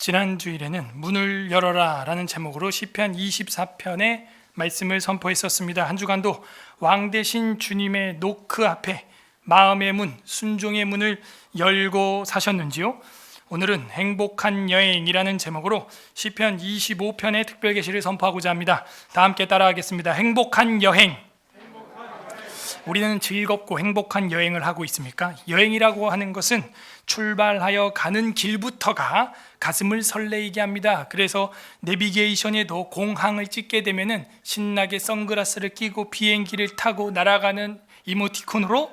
지난 주일에는 문을 열어라 라는 제목으로 시편 24편의 말씀을 선포했었습니다. 한 주간도 왕 되신 주님의 노크 앞에 마음의 문, 순종의 문을 열고 사셨는지요? 오늘은 행복한 여행이라는 제목으로 시편 25편의 특별 계시를 선포하고자 합니다. 다 함께 따라하겠습니다. 행복한 여행. 우리는 즐겁고 행복한 여행을 하고 있습니까? 여행이라고 하는 것은 출발하여 가는 길부터가 가슴을 설레이게 합니다. 그래서 내비게이션에도 공항을 찍게 되면은 신나게 선글라스를 끼고 비행기를 타고 날아가는 이모티콘으로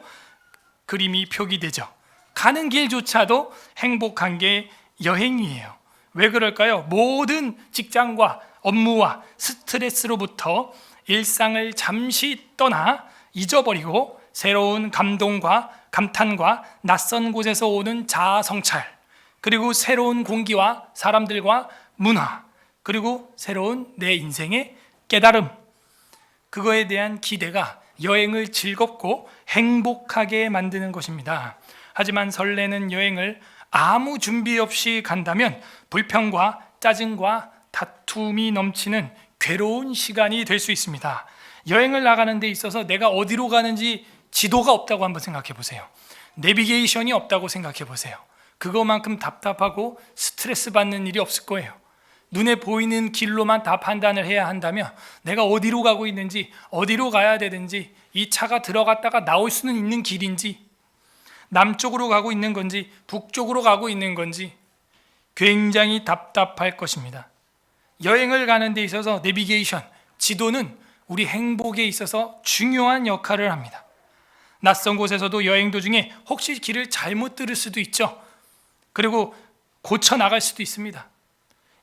그림이 표기되죠. 가는 길조차도 행복한 게 여행이에요. 왜 그럴까요? 모든 직장과 업무와 스트레스로부터 일상을 잠시 떠나 잊어버리고 새로운 감동과 감탄과 낯선 곳에서 오는 자아 성찰, 그리고 새로운 공기와 사람들과 문화, 그리고 새로운 내 인생의 깨달음, 그거에 대한 기대가 여행을 즐겁고 행복하게 만드는 것입니다. 하지만 설레는 여행을 아무 준비 없이 간다면 불평과 짜증과 다툼이 넘치는 괴로운 시간이 될 수 있습니다. 여행을 나가는 데 있어서 내가 어디로 가는지 지도가 없다고 한번 생각해 보세요. 내비게이션이 없다고 생각해 보세요. 그거만큼 답답하고 스트레스 받는 일이 없을 거예요. 눈에 보이는 길로만 다 판단을 해야 한다면 내가 어디로 가고 있는지, 어디로 가야 되는지, 이 차가 들어갔다가 나올 수는 있는 길인지, 남쪽으로 가고 있는 건지 북쪽으로 가고 있는 건지 굉장히 답답할 것입니다. 여행을 가는 데 있어서 내비게이션, 지도는 우리 행복에 있어서 중요한 역할을 합니다. 낯선 곳에서도 여행 도중에 혹시 길을 잘못 들을 수도 있죠. 그리고 고쳐 나갈 수도 있습니다.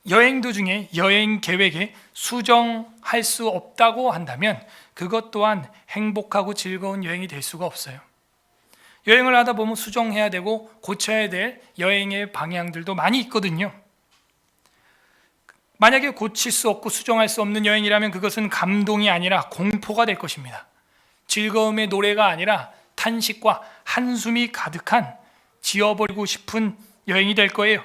여행 도중에 여행 계획에 수정할 수 없다고 한다면 그것 또한 행복하고 즐거운 여행이 될 수가 없어요. 여행을 하다 보면 수정해야 되고 고쳐야 될 여행의 방향들도 많이 있거든요. 만약에 고칠 수 없고 수정할 수 없는 여행이라면 그것은 감동이 아니라 공포가 될 것입니다. 즐거움의 노래가 아니라 탄식과 한숨이 가득한 지워버리고 싶은 여행이 될 거예요.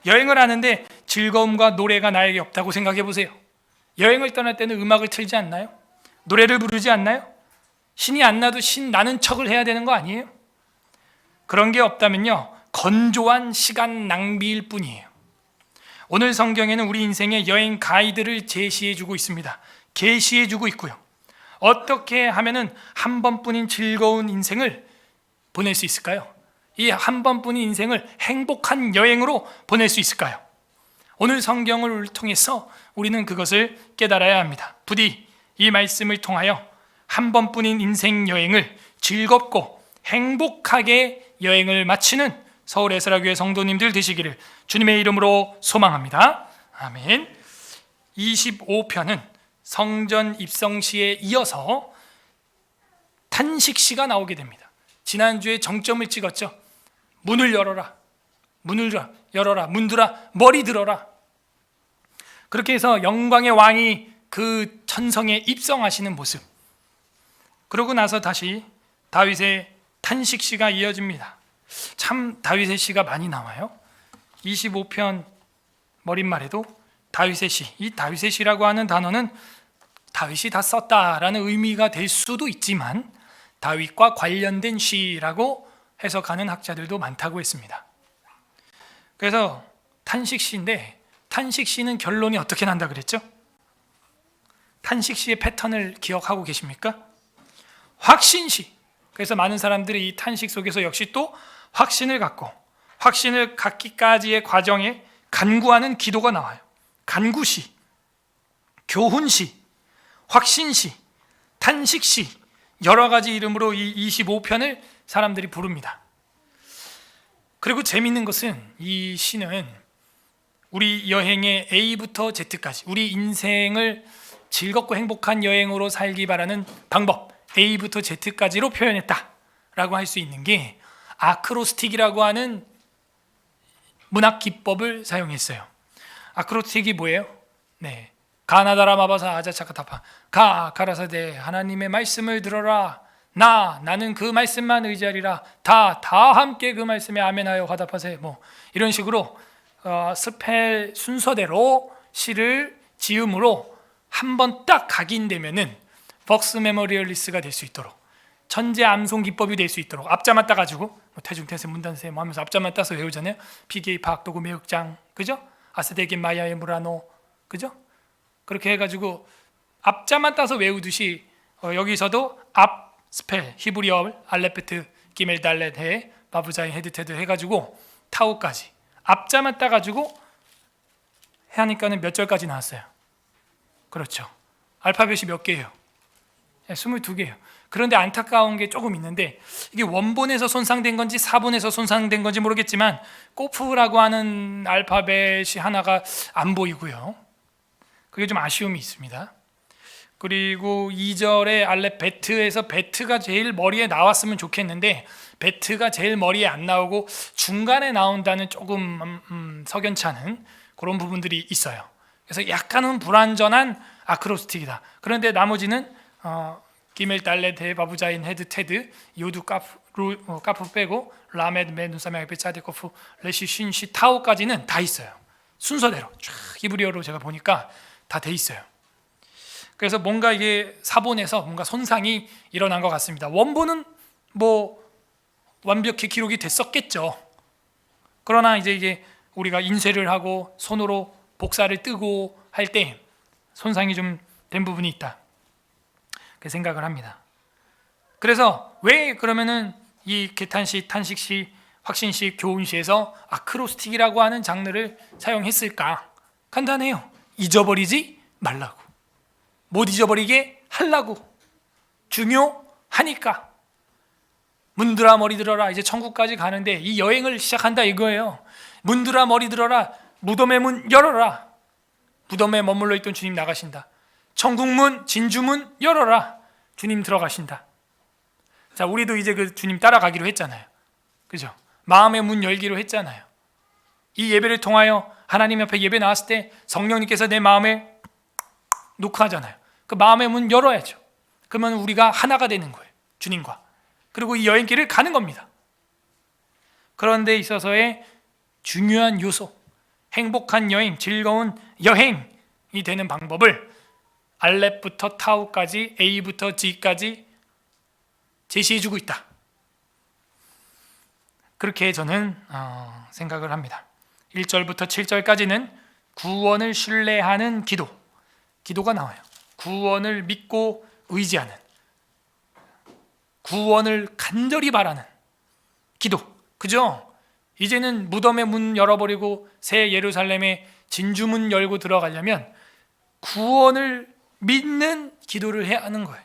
여행을 하는데 즐거움과 노래가 나에게 없다고 생각해 보세요. 여행을 떠날 때는 음악을 틀지 않나요? 노래를 부르지 않나요? 신이 안 나도 신 나는 척을 해야 되는 거 아니에요? 그런 게 없다면요, 건조한 시간 낭비일 뿐이에요. 오늘 성경에는 우리 인생의 여행 가이드를 제시해 주고 있습니다. 계시해 주고 있고요. 어떻게 하면은 한 번뿐인 즐거운 인생을 보낼 수 있을까요? 이 한 번뿐인 인생을 행복한 여행으로 보낼 수 있을까요? 오늘 성경을 통해서 우리는 그것을 깨달아야 합니다. 부디 이 말씀을 통하여 한 번뿐인 인생 여행을 즐겁고 행복하게 여행을 마치는 서울 에스라교회 성도님들 되시기를 주님의 이름으로 소망합니다. 아멘. 25편은 성전 입성시에 이어서 탄식시가 나오게 됩니다. 지난주에 정점을 찍었죠. 문을 열어라, 문을 열어라, 문들아, 머리 들어라. 그렇게 해서 영광의 왕이 그 천성에 입성하시는 모습, 그러고 나서 다시 다윗의 탄식시가 이어집니다. 참 다윗의 시가 많이 나와요. 25편 머릿말에도 다윗의 시, 이 다윗의 시라고 하는 단어는 다윗이 다 썼다라는 의미가 될 수도 있지만 다윗과 관련된 시라고 해석하는 학자들도 많다고 했습니다. 그래서 탄식시인데, 탄식시는 결론이 어떻게 난다 그랬죠? 탄식시의 패턴을 기억하고 계십니까? 확신시. 그래서 많은 사람들이 이 탄식 속에서 역시 또 확신을 갖고, 확신을 갖기까지의 과정에 간구하는 기도가 나와요. 간구시, 교훈시, 확신시, 탄식시, 여러 가지 이름으로 이 25편을 사람들이 부릅니다. 그리고 재미있는 것은 이 시는 우리 여행의 A부터 Z까지, 우리 인생을 즐겁고 행복한 여행으로 살기 바라는 방법, A부터 Z까지로 표현했다라고 할 수 있는 게 아크로스틱이라고 하는 문학 기법을 사용했어요. 아크로스틱이 뭐예요? 네, 가나다라 마바사 아자차카타파 가라사대 하나님의 말씀을 들어라. 나는 그 말씀만 의지하리라. 다 함께 그 말씀에 아멘하여 화답하세. 뭐 이런 식으로 스펠 순서대로 시를 지음으로 한 번 딱 각인되면은 벅스 메모리얼리스가 될 수 있도록, 천재 암송 기법이 될 수 있도록 앞자만 따가지고 뭐 태중태세 문단세 뭐 하면서 앞자만 따서 외우잖아요. 피게이 박도구 매흑장, 그죠? 아스데게 마야의 무라노, 그죠? 그렇게 해가지고 앞자만 따서 외우듯이 여기서도 앞 스펠 히브리어 알레베트 기멜 달렛 해 바부자인 헤드 테드 해가지고 타우까지 앞자만 따가지고 하니까는 몇 절까지 나왔어요? 그렇죠. 알파벳이 몇 개예요? 22개예요. 그런데 안타까운 게 조금 있는데, 이게 원본에서 손상된 건지 사본에서 손상된 건지 모르겠지만 꼬프라고 하는 알파벳이 하나가 안 보이고요. 그게 좀 아쉬움이 있습니다. 그리고 2절에 알레베트에서 베트가 제일 머리에 나왔으면 좋겠는데 베트가 제일 머리에 안 나오고 중간에 나온다는 조금 석연치 않은 그런 부분들이 있어요. 그래서 약간은 불완전한 아크로스틱이다. 그런데 나머지는 기멜 달레데 바부자인 헤드 테드 요두 까프 빼고 라메드 메누사메 베차데코프 레시 신시 타오까지는 다 있어요. 순서대로 쫙 히브리어로 제가 보니까 다 돼 있어요. 그래서 뭔가 이게 사본에서 뭔가 손상이 일어난 것 같습니다. 원본은 뭐 완벽히 기록이 됐었겠죠. 그러나 이제 이게 우리가 인쇄를 하고 손으로 복사를 뜨고 할 때 손상이 좀 된 부분이 있다, 그 생각을 합니다. 그래서 왜 그러면은 이 개탄시, 탄식시, 확신시, 교훈시에서 아크로스틱이라고 하는 장르를 사용했을까? 간단해요. 잊어버리지 말라고, 못 잊어버리게 하려고, 중요하니까. 문들아 머리 들어라, 이제 천국까지 가는데 이 여행을 시작한다 이거예요. 문들아 머리 들어라, 무덤의 문 열어라. 무덤에 머물러 있던 주님 나가신다. 천국문, 진주문 열어라. 주님 들어가신다. 자, 우리도 이제 그 주님 따라가기로 했잖아요. 그죠? 마음의 문 열기로 했잖아요. 이 예배를 통하여 하나님 옆에 예배 나왔을 때 성령님께서 내 마음에 녹화하잖아요. 그 마음의 문 열어야죠. 그러면 우리가 하나가 되는 거예요, 주님과. 그리고 이 여행길을 가는 겁니다. 그런 데 있어서의 중요한 요소, 행복한 여행, 즐거운 여행이 되는 방법을 알렙부터 타우까지, A부터 G까지 제시해주고 있다. 그렇게 저는 생각을 합니다. 1절부터 7절까지는 구원을 신뢰하는 기도가 나와요. 구원을 믿고 의지하는, 구원을 간절히 바라는 기도, 그죠? 이제는 무덤의 문 열어버리고 새 예루살렘의 진주문 열고 들어가려면 구원을 믿는 기도를 해야 하는 거예요.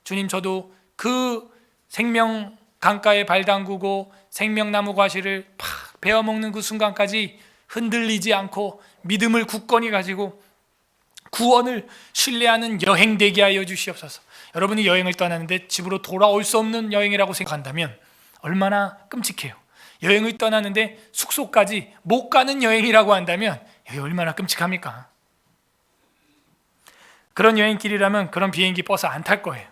주님, 저도 그 생명 강가에 발 담그고 생명나무 과실을 팍 베어먹는 그 순간까지 흔들리지 않고 믿음을 굳건히 가지고 구원을 신뢰하는 여행 되게 하여 주시옵소서. 여러분이 여행을 떠나는데 집으로 돌아올 수 없는 여행이라고 생각한다면 얼마나 끔찍해요. 여행을 떠나는데 숙소까지 못 가는 여행이라고 한다면 이게 얼마나 끔찍합니까? 그런 여행길이라면 그런 비행기 버스 안 탈 거예요.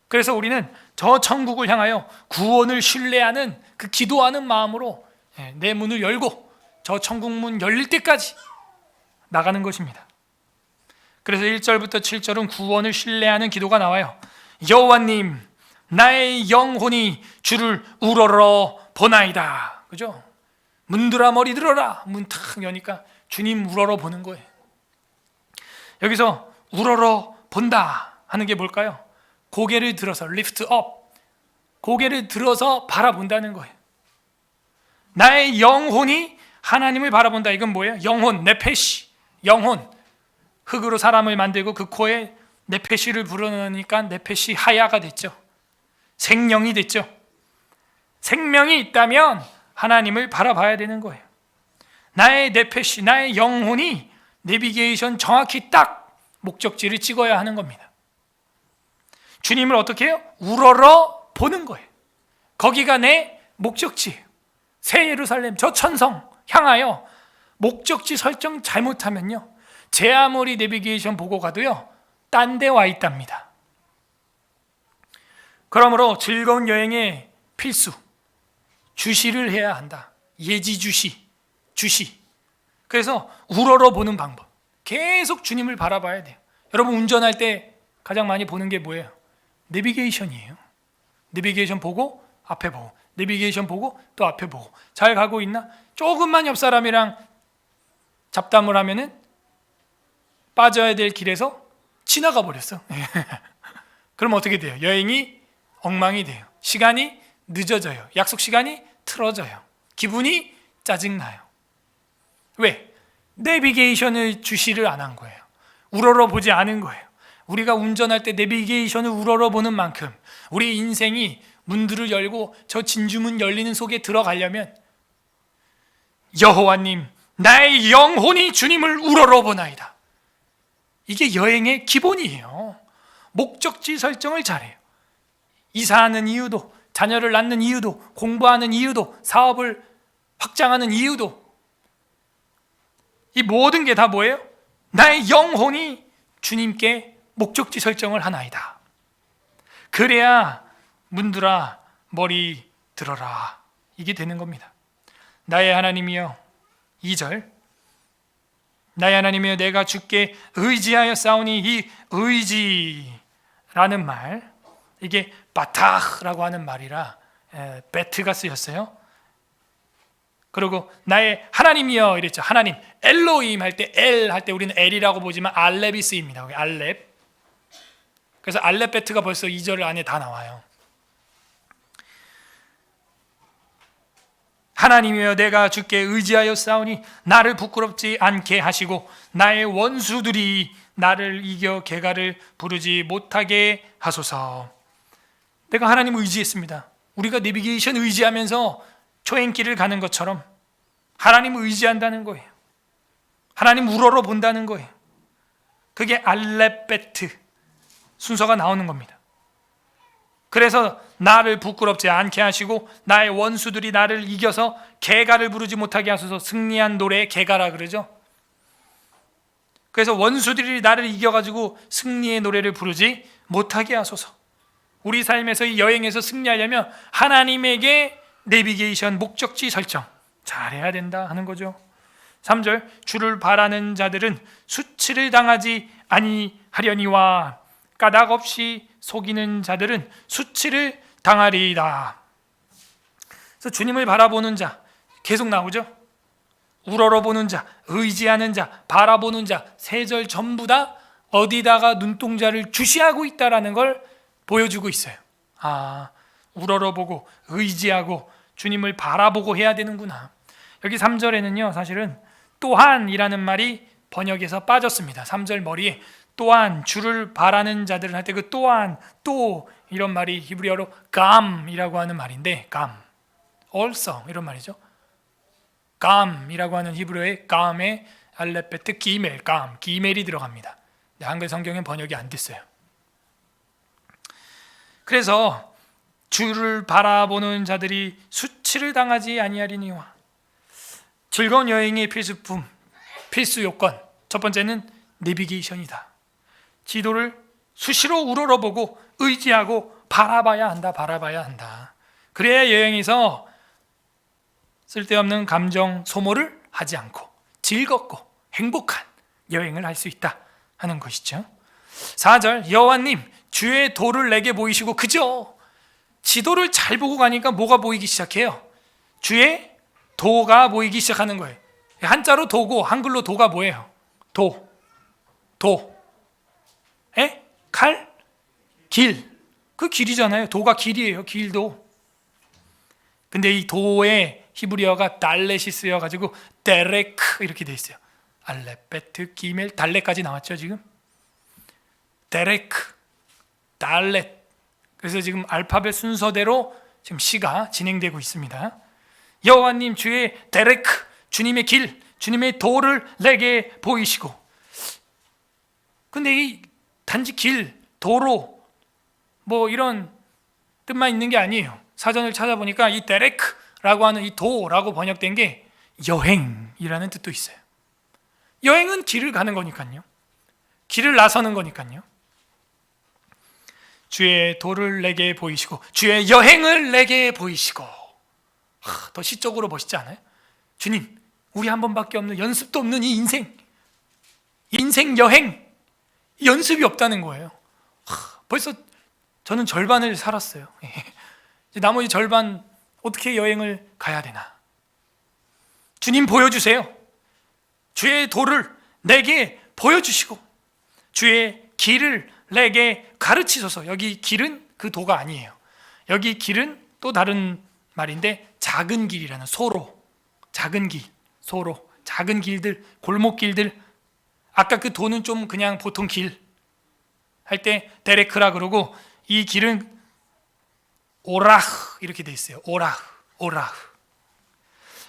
그래서 우리는 저 천국을 향하여 구원을 신뢰하는 그 기도하는 마음으로 내 문을 열고 저 천국 문 열릴 때까지 나가는 것입니다. 그래서 1절부터 7절은 구원을 신뢰하는 기도가 나와요. 여호와님, 나의 영혼이 주를 우러러 보나이다. 그죠? 문들아 머리 들어라. 문 탁 여니까 주님 우러러 보는 거예요. 여기서 우러러 본다 하는 게 뭘까요? 고개를 들어서 lift up, 고개를 들어서 바라본다는 거예요. 나의 영혼이 하나님을 바라본다. 이건 뭐예요? 영혼, 네페시, 영혼. 흙으로 사람을 만들고 그 코에 네페시를 불어넣으니까 네페시 하야가 됐죠. 생명이 됐죠. 생명이 있다면 하나님을 바라봐야 되는 거예요. 나의 네페시, 나의 영혼이 내비게이션 정확히 딱 목적지를 찍어야 하는 겁니다. 주님을 어떻게 해요? 우러러 보는 거예요. 거기가 내 목적지예요. 새 예루살렘, 저 천성 향하여 목적지 설정 잘못하면요, 제 아무리 내비게이션 보고 가도요, 딴 데 와 있답니다. 그러므로 즐거운 여행의 필수, 주시를 해야 한다. 예지주시, 주시. 그래서 우러러 보는 방법. 계속 주님을 바라봐야 돼요. 여러분 운전할 때 가장 많이 보는 게 뭐예요? 내비게이션이에요. 내비게이션 보고 앞에 보고, 내비게이션 보고 또 앞에 보고. 잘 가고 있나? 조금만 옆 사람이랑 잡담을 하면은 빠져야 될 길에서 지나가 버렸어. 그럼 어떻게 돼요? 여행이 엉망이 돼요. 시간이 늦어져요. 약속 시간이 틀어져요. 기분이 짜증나요. 왜? 내비게이션을 주시를 안 한 거예요. 우러러 보지 않은 거예요. 우리가 운전할 때 내비게이션을 우러러 보는 만큼 우리 인생이 문들을 열고 저 진주문 열리는 속에 들어가려면 여호와님, 나의 영혼이 주님을 우러러 보나이다. 이게 여행의 기본이에요. 목적지 설정을 잘해요. 이사하는 이유도, 자녀를 낳는 이유도, 공부하는 이유도, 사업을 확장하는 이유도, 이 모든 게 다 뭐예요? 나의 영혼이 주님께 목적지 설정을 하나이다. 그래야 문들아 머리 들어라. 이게 되는 겁니다. 나의 하나님이여, 2절, 나의 하나님이여 내가 주께 의지하여 싸우니, 이 의지라는 말, 이게 바타라고 하는 말이라 베트가 쓰였어요. 그리고 나의 하나님이여 이랬죠. 하나님, 엘로임 할 때, 엘 할 때 우리는 엘이라고 보지만 알렙이 쓰입니다. 알렙. 그래서 알렙 베트가 벌써 2절 안에 다 나와요. 하나님이여 내가 주께 의지하여 싸우니 나를 부끄럽지 않게 하시고 나의 원수들이 나를 이겨 개가를 부르지 못하게 하소서. 내가 하나님을 의지했습니다. 우리가 내비게이션 의지하면서 초행길을 가는 것처럼 하나님을 의지한다는 거예요. 하나님 우러러 본다는 거예요. 그게 알렙베트 순서가 나오는 겁니다. 그래서 나를 부끄럽지 않게 하시고 나의 원수들이 나를 이겨서 개가를 부르지 못하게 하소서. 승리한 노래에 개가라 그러죠. 그래서 원수들이 나를 이겨가지고 승리의 노래를 부르지 못하게 하소서. 우리 삶에서 이 여행에서 승리하려면 하나님에게 내비게이션 목적지 설정 잘해야 된다 하는 거죠. 3절, 주를 바라는 자들은 수치를 당하지 아니하려니와 까닭 없이 속이는 자들은 수치를 당하리이다. 그래서 주님을 바라보는 자 계속 나오죠. 우러러보는 자, 의지하는 자, 바라보는 자, 3절 전부 다 어디다가 눈동자를 주시하고 있다라는 걸 보여주고 있어요. 아, 우러러보고 의지하고 주님을 바라보고 해야 되는구나. 여기 3절에는요 사실은 또한이라는 말이 번역에서 빠졌습니다. 3절 머리에 또한 주를 바라는 자들은 할 때 그 또한, 또 이런 말이 히브리어로 감이라고 하는 말인데, 감, also 이런 말이죠. 감이라고 하는 히브리어의 감에 알렙베트 기멜, 감, 기멜이 들어갑니다. 한글 성경엔 번역이 안 됐어요. 그래서 주를 바라보는 자들이 수치를 당하지 아니하리니와. 즐거운 여행의 필수품, 필수 요건, 첫 번째는 내비게이션이다. 지도를 수시로 우러러보고 의지하고 바라봐야 한다. 그래야 여행에서 쓸데없는 감정 소모를 하지 않고 즐겁고 행복한 여행을 할 수 있다 하는 것이죠. 4절, 여호와님 주의 도를 내게 보이시고. 그죠? 지도를 잘 보고 가니까 뭐가 보이기 시작해요? 주의 도가 보이기 시작하는 거예요. 한자로 도고 한글로 도가 뭐예요? 도. 칼? 길. 그 길이잖아요. 도가 길이에요. 길도. 근데 이 도의 히브리어가 달렛이 쓰여가지고 데레크 이렇게 돼 있어요. 알렙베트, 기멜, 달렛까지 나왔죠 지금. 데레크, 달렛. 그래서 지금 알파벳 순서대로 지금 시가 진행되고 있습니다. 여호와님 주의 데레크, 주님의 길, 주님의 도를 내게 보이시고. 근데 이 단지 길, 도로 뭐 이런 뜻만 있는 게 아니에요. 사전을 찾아보니까 이 데레크라고 하는 이 도라고 번역된 게 여행이라는 뜻도 있어요. 여행은 길을 가는 거니까요. 길을 나서는 거니까요. 주의 도를 내게 보이시고 주의 여행을 내게 보이시고. 더 시적으로 멋있지 않아요? 주님, 우리 한 번밖에 없는, 연습도 없는 이 인생 여행, 연습이 없다는 거예요. 벌써 저는 절반을 살았어요. 이제 나머지 절반 어떻게 여행을 가야 되나? 주님 보여주세요. 주의 도를 내게 보여주시고 주의 길을 내게 가르치소서. 여기 길은 그 도가 아니에요. 여기 길은 또 다른 말인데 작은 길이라는, 소로, 작은 길, 소로, 작은 길들, 골목길들. 아까 그 도는 좀 그냥 보통 길 할 때 데레크라 그러고, 이 길은 오라흐 이렇게 돼 있어요. 오라흐.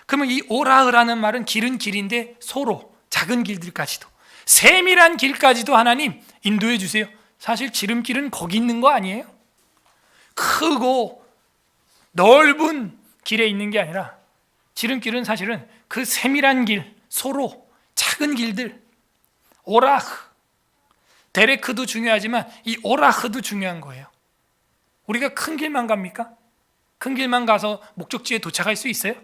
그러면 이 오라흐라는 말은 길은 길인데 소로, 작은 길들까지도, 세밀한 길까지도 하나님 인도해 주세요. 사실 지름길은 거기 있는 거 아니에요? 크고 넓은 길에 있는 게 아니라 지름길은 사실은 그 세밀한 길, 소로, 작은 길들, 오라흐, 데레크도 중요하지만 이 오라흐도 중요한 거예요. 우리가 큰 길만 갑니까? 큰 길만 가서 목적지에 도착할 수 있어요?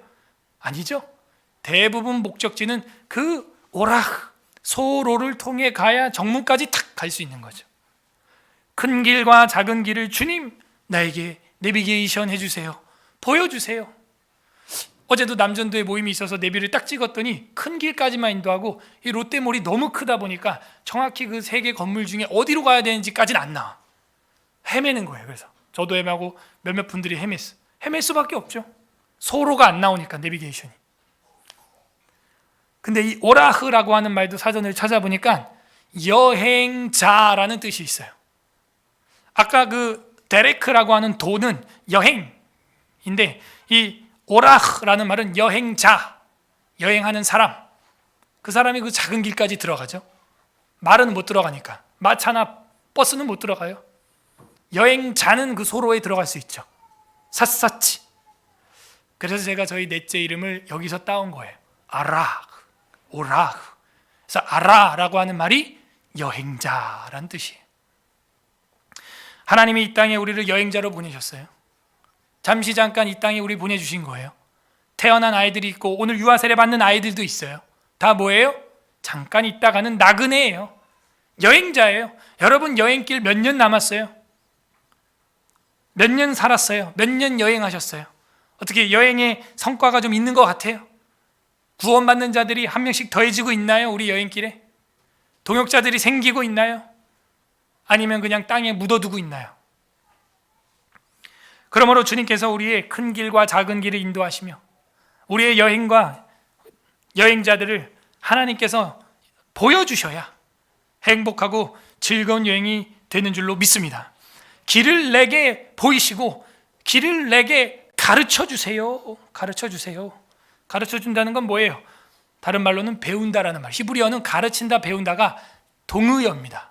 아니죠. 대부분 목적지는 그 오라흐, 소로를 통해 가야 정문까지 탁 갈 수 있는 거죠. 큰 길과 작은 길을 주님 나에게 내비게이션 해주세요. 보여주세요. 어제도 남전도에 모임이 있어서 내비를 딱 찍었더니 큰 길까지만 인도하고, 이 롯데몰이 너무 크다 보니까 정확히 그 세 개 건물 중에 어디로 가야 되는지까지는 안 나와. 헤매는 거예요. 그래서 저도 헤매고 몇몇 분들이 헤맬 수밖에 없죠. 소로가 안 나오니까, 내비게이션이. 근데 이 오라흐라고 하는 말도 사전을 찾아보니까 여행자라는 뜻이 있어요. 아까 그 데레크라고 하는 도는 여행인데, 이 오라흐라는 말은 여행자, 여행하는 사람. 그 사람이 그 작은 길까지 들어가죠. 말은 못 들어가니까. 마차나 버스는 못 들어가요. 여행자는 그 소로에 들어갈 수 있죠. 샅샅이. 그래서 제가 저희 넷째 이름을 여기서 따온 거예요. 아라흐, 오라흐. 그래서 아라라고 하는 말이 여행자라는 뜻이에요. 하나님이 이 땅에 우리를 여행자로 보내셨어요. 잠시 잠깐 이 땅에 우리 보내주신 거예요. 태어난 아이들이 있고 오늘 유아 세례 받는 아이들도 있어요. 다 뭐예요? 잠깐 있다가는 나그네예요. 여행자예요. 여러분 여행길 몇 년 남았어요? 몇 년 살았어요? 몇 년 여행하셨어요? 어떻게 여행의 성과가 좀 있는 것 같아요? 구원받는 자들이 한 명씩 더해지고 있나요? 우리 여행길에? 동역자들이 생기고 있나요? 아니면 그냥 땅에 묻어두고 있나요? 그러므로 주님께서 우리의 큰 길과 작은 길을 인도하시며 우리의 여행과 여행자들을 하나님께서 보여주셔야 행복하고 즐거운 여행이 되는 줄로 믿습니다. 길을 내게 보이시고 길을 내게 가르쳐 주세요. 가르쳐 주세요. 가르쳐 준다는 건 뭐예요? 다른 말로는 배운다라는 말. 히브리어는 가르친다, 배운다가 동의어입니다.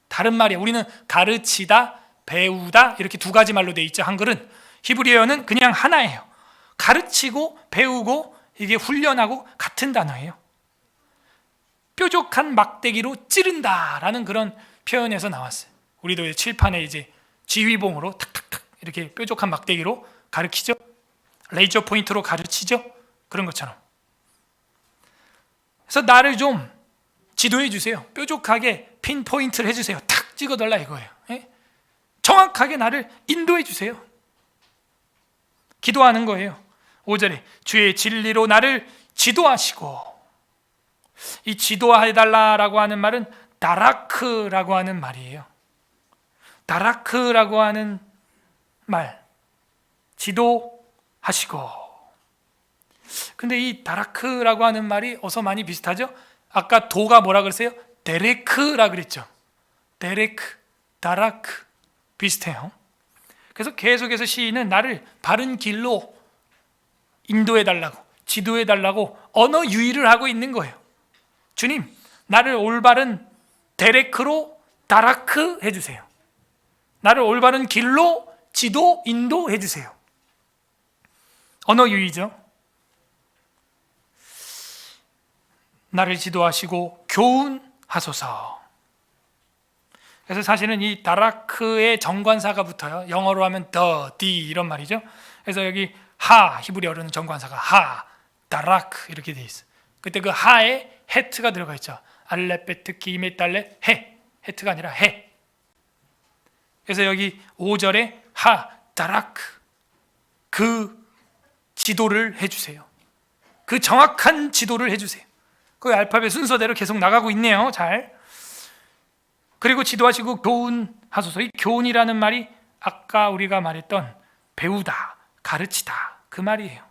다른 말이에요. 우리는 가르치다, 배우다 이렇게 두 가지 말로 돼 있죠. 한글은. 히브리어는 그냥 하나예요. 가르치고 배우고 이게 훈련하고 같은 단어예요. 뾰족한 막대기로 찌른다라는 그런 표현에서 나왔어요. 우리도 칠판에 이제 지휘봉으로 탁탁탁 이렇게 뾰족한 막대기로 가르치죠. 레이저 포인트로 가르치죠. 그런 것처럼. 그래서 나를 좀 지도해 주세요. 뾰족하게 핀 포인트를 해주세요. 탁 찍어달라 이거예요. 예? 정확하게 나를 인도해 주세요. 기도하는 거예요. 5절에 주의 진리로 나를 지도하시고, 이 지도해달라라고 하는 말은 다라크라고 하는 말이에요. 다라크라고 하는 말, 지도하시고. 근데 이 다라크라고 하는 말이 어서 많이 비슷하죠? 아까 도가 뭐라 그랬어요? 데레크라 그랬죠. 데레크, 다라크 비슷해요. 그래서 계속해서 시인은 나를 바른 길로 인도해달라고, 지도해달라고 언어 유희를 하고 있는 거예요. 주님, 나를 올바른 데레크로 다라크 해주세요. 나를 올바른 길로 지도, 인도해주세요. 언어 유희죠. 나를 지도하시고 교훈하소서. 그래서 사실은 이 다라크의 정관사가 붙어요. 영어로 하면 the 이런 말이죠. 그래서 여기 하, 히브리어로는 정관사가 하, 다라크 이렇게 돼 있어요. 그때 그 하에 헤트가 들어가 있죠. 알레베트 기메달레 해. 헤트가 아니라 해. 그래서 여기 5절에 하 다라크 그 지도를 해주세요. 그 정확한 지도를 해주세요. 그 알파벳 순서대로 계속 나가고 있네요. 잘. 그리고 지도하시고 교훈하소서. 이 교훈이라는 말이 아까 우리가 말했던 배우다, 가르치다 그 말이에요.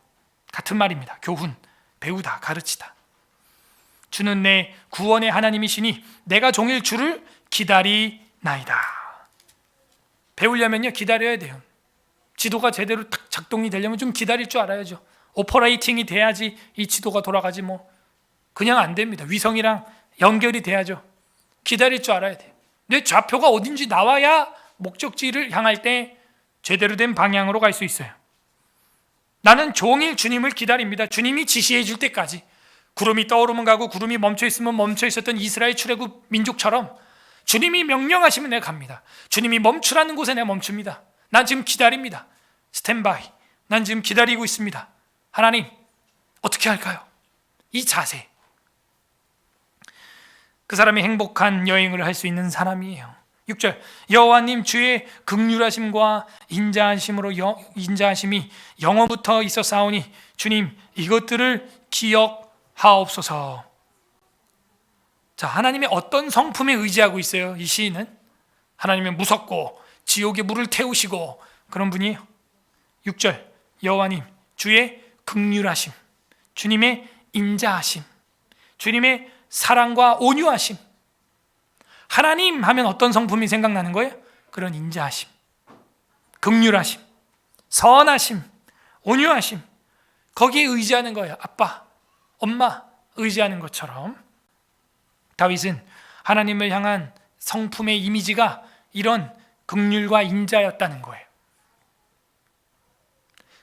같은 말입니다. 교훈, 배우다, 가르치다. 주는 내 구원의 하나님이시니 내가 종일 주를 기다리나이다. 배우려면요 기다려야 돼요. 지도가 제대로 딱 작동이 되려면 좀 기다릴 줄 알아야죠. 오퍼레이팅이 돼야지 이 지도가 돌아가지 뭐 그냥 안 됩니다. 위성이랑 연결이 돼야죠. 기다릴 줄 알아야 돼요. 내 좌표가 어딘지 나와야 목적지를 향할 때 제대로 된 방향으로 갈 수 있어요. 나는 종일 주님을 기다립니다. 주님이 지시해 줄 때까지. 구름이 떠오르면 가고 구름이 멈춰 있으면 멈춰 있었던 이스라엘 출애굽 민족처럼 주님이 명령하시면 내가 갑니다. 주님이 멈추라는 곳에 내가 멈춥니다. 난 지금 기다립니다. 스탠바이. 난 지금 기다리고 있습니다. 하나님 어떻게 할까요? 이 자세. 그 사람이 행복한 여행을 할 수 있는 사람이에요. 6절 여호와님 주의 긍휼하심과 인자하심이 영원부터 있었사오니 주님 이것들을 기억하옵소서. 자, 하나님의 어떤 성품에 의지하고 있어요? 이 시인은 하나님은 무섭고 지옥에 물을 태우시고 그런 분이에요. 6절 여호와님 주의 긍휼하심, 주님의 인자하심, 주님의 사랑과 온유하심. 하나님 하면 어떤 성품이 생각나는 거예요? 그런 인자하심, 긍휼하심, 선하심, 온유하심. 거기에 의지하는 거예요. 아빠, 엄마 의지하는 것처럼 다윗은 하나님을 향한 성품의 이미지가 이런 긍휼과 인자였다는 거예요.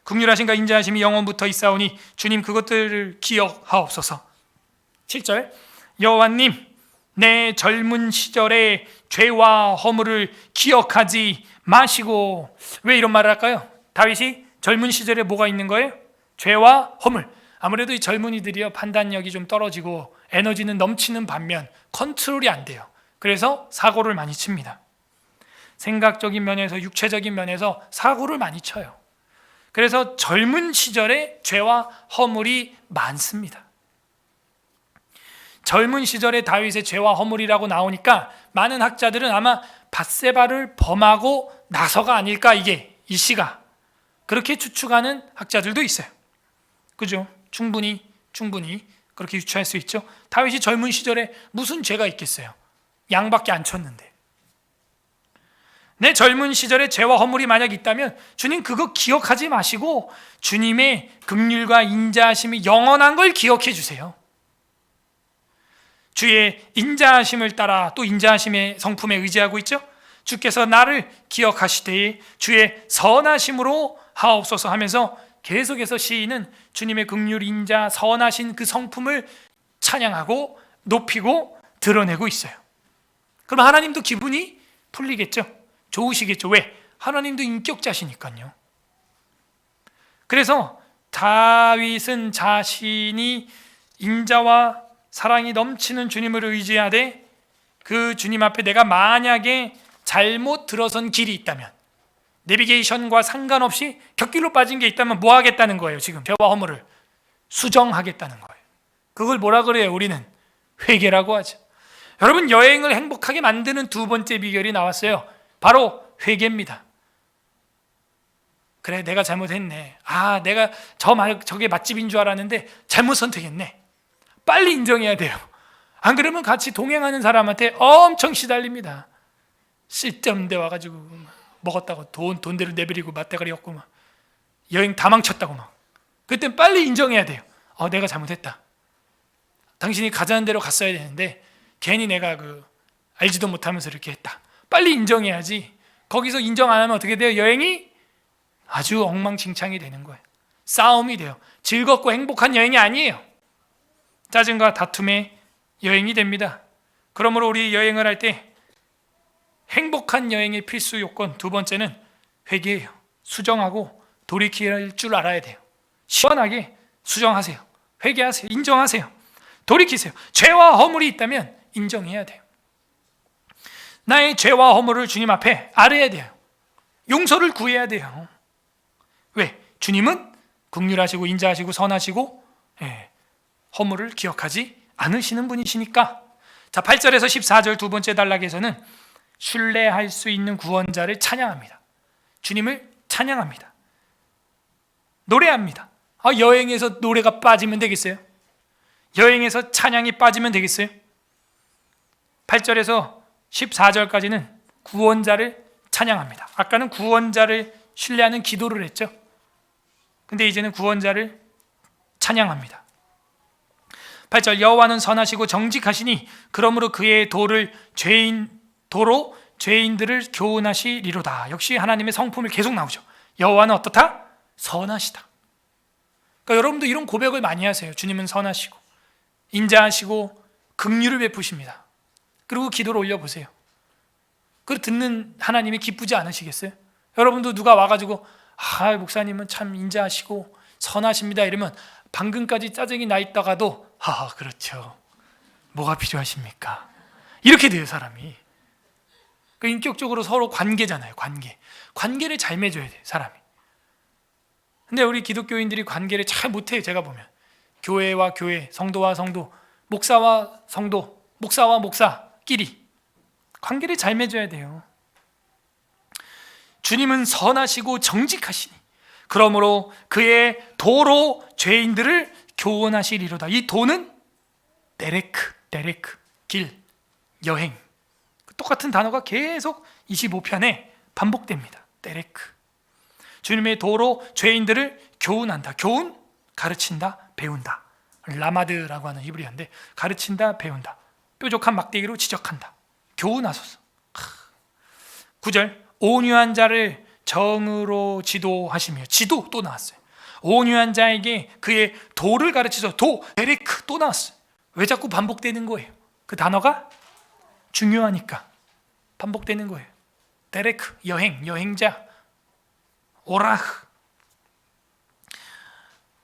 긍휼하심과 인자하심이 영원부터 있사오니 주님 그것들을 기억하옵소서. 7절 여호와님 내 젊은 시절의 죄와 허물을 기억하지 마시고. 왜 이런 말을 할까요? 다윗이 젊은 시절에 뭐가 있는 거예요? 죄와 허물. 아무래도 이 젊은이들이요 판단력이 좀 떨어지고 에너지는 넘치는 반면 컨트롤이 안 돼요. 그래서 사고를 많이 칩니다. 생각적인 면에서 육체적인 면에서 사고를 많이 쳐요. 그래서 젊은 시절에 죄와 허물이 많습니다. 젊은 시절에 다윗의 죄와 허물이라고 나오니까 많은 학자들은 아마 밧세바를 범하고 나서가 아닐까, 이 시가 그렇게 추측하는 학자들도 있어요. 그죠? 충분히 그렇게 유추할 수 있죠. 다윗이 젊은 시절에 무슨 죄가 있겠어요? 양밖에 안 쳤는데. 내 젊은 시절에 죄와 허물이 만약 있다면 주님 그거 기억하지 마시고 주님의 긍휼과 인자하심이 영원한 걸 기억해 주세요. 주의 인자하심을 따라 또 인자하심의 성품에 의지하고 있죠. 주께서 나를 기억하시되 주의 선하심으로 하옵소서 하면서 계속해서 시인은 주님의 긍휼, 인자, 선하신 그 성품을 찬양하고 높이고 드러내고 있어요. 그럼 하나님도 기분이 풀리겠죠. 좋으시겠죠. 왜? 하나님도 인격자시니까요. 그래서 다윗은 자신이 인자와 사랑이 넘치는 주님을 의지하되 그 주님 앞에 내가 만약에 잘못 들어선 길이 있다면, 내비게이션과 상관없이 곁길로 빠진 게 있다면 뭐 하겠다는 거예요? 지금 죄와 허물을 수정하겠다는 거예요. 그걸 뭐라 그래요? 우리는 회개라고 하죠. 여러분, 여행을 행복하게 만드는 두 번째 비결이 나왔어요. 바로 회개입니다. 그래, 내가 잘못했네. 내가 저게 맛집인 줄 알았는데 잘못 선택했네. 빨리 인정해야 돼요. 안 그러면 같이 동행하는 사람한테 엄청 시달립니다. 쓸데없는 데 와가지고 먹었다고 돈대로 내버리고 맞대가리 없고 막 여행 다 망쳤다고 막. 그땐 빨리 인정해야 돼요. 내가 잘못했다. 당신이 가자는 대로 갔어야 되는데 괜히 내가 알지도 못하면서 이렇게 했다. 빨리 인정해야지. 거기서 인정 안 하면 어떻게 돼요? 여행이 아주 엉망진창이 되는 거예요. 싸움이 돼요. 즐겁고 행복한 여행이 아니에요. 짜증과 다툼의 여행이 됩니다. 그러므로 우리 여행을 할 때 행복한 여행의 필수 요건 두 번째는 회개예요. 수정하고 돌이킬 줄 알아야 돼요. 시원하게 수정하세요. 회개하세요. 인정하세요. 돌이키세요. 죄와 허물이 있다면 인정해야 돼요. 나의 죄와 허물을 주님 앞에 아뢰야 돼요. 용서를 구해야 돼요. 왜? 주님은 긍휼하시고 인자하시고 선하시고 허물을 기억하지 않으시는 분이시니까. 자, 8절에서 14절 두 번째 단락에서는 신뢰할 수 있는 구원자를 찬양합니다. 주님을 찬양합니다. 노래합니다. 여행에서 노래가 빠지면 되겠어요? 여행에서 찬양이 빠지면 되겠어요? 8절에서 14절까지는 구원자를 찬양합니다. 아까는 구원자를 신뢰하는 기도를 했죠. 근데 이제는 구원자를 찬양합니다. 8절, 여호와는 선하시고 정직하시니 그러므로 그의 도로 죄인들을 교훈하시리로다. 역시 하나님의 성품을 계속 나오죠. 여호와는 어떻다? 선하시다. 그러니까 여러분도 이런 고백을 많이 하세요. 주님은 선하시고 인자하시고 긍휼을 베푸십니다. 그리고 기도를 올려보세요. 그걸 듣는 하나님이 기쁘지 않으시겠어요? 여러분도 누가 와가지고 목사님은 참 인자하시고 선하십니다 이러면 방금까지 짜증이 나 있다가도 그렇죠. 뭐가 필요하십니까? 이렇게 돼요, 사람이. 인격적으로 서로 관계잖아요. 관계를 잘 맺어야 돼요, 사람이. 근데 우리 기독교인들이 관계를 잘 못해요. 제가 보면 교회와 교회, 성도와 성도, 목사와 성도, 목사와 목사끼리 관계를 잘 맺어야 돼요. 주님은 선하시고 정직하시니 그러므로 그의 도로 죄인들을 교훈하시리로다. 이 도는 데레크, 길, 여행. 똑같은 단어가 계속 25편에 반복됩니다. 데레크. 주님의 도로 죄인들을 교훈한다. 교훈, 가르친다, 배운다. 라마드라고 하는 히브리어인데 가르친다, 배운다. 뾰족한 막대기로 지적한다. 교훈하소서. 9절, 온유한 자를 정으로 지도하시며. 지도 또 나왔어요. 온유한 자에게 그의 도를 가르치소서. 데레크 또 나왔어요. 왜 자꾸 반복되는 거예요? 그 단어가 중요하니까 반복되는 거예요. 데레크, 여행자. 오라흐.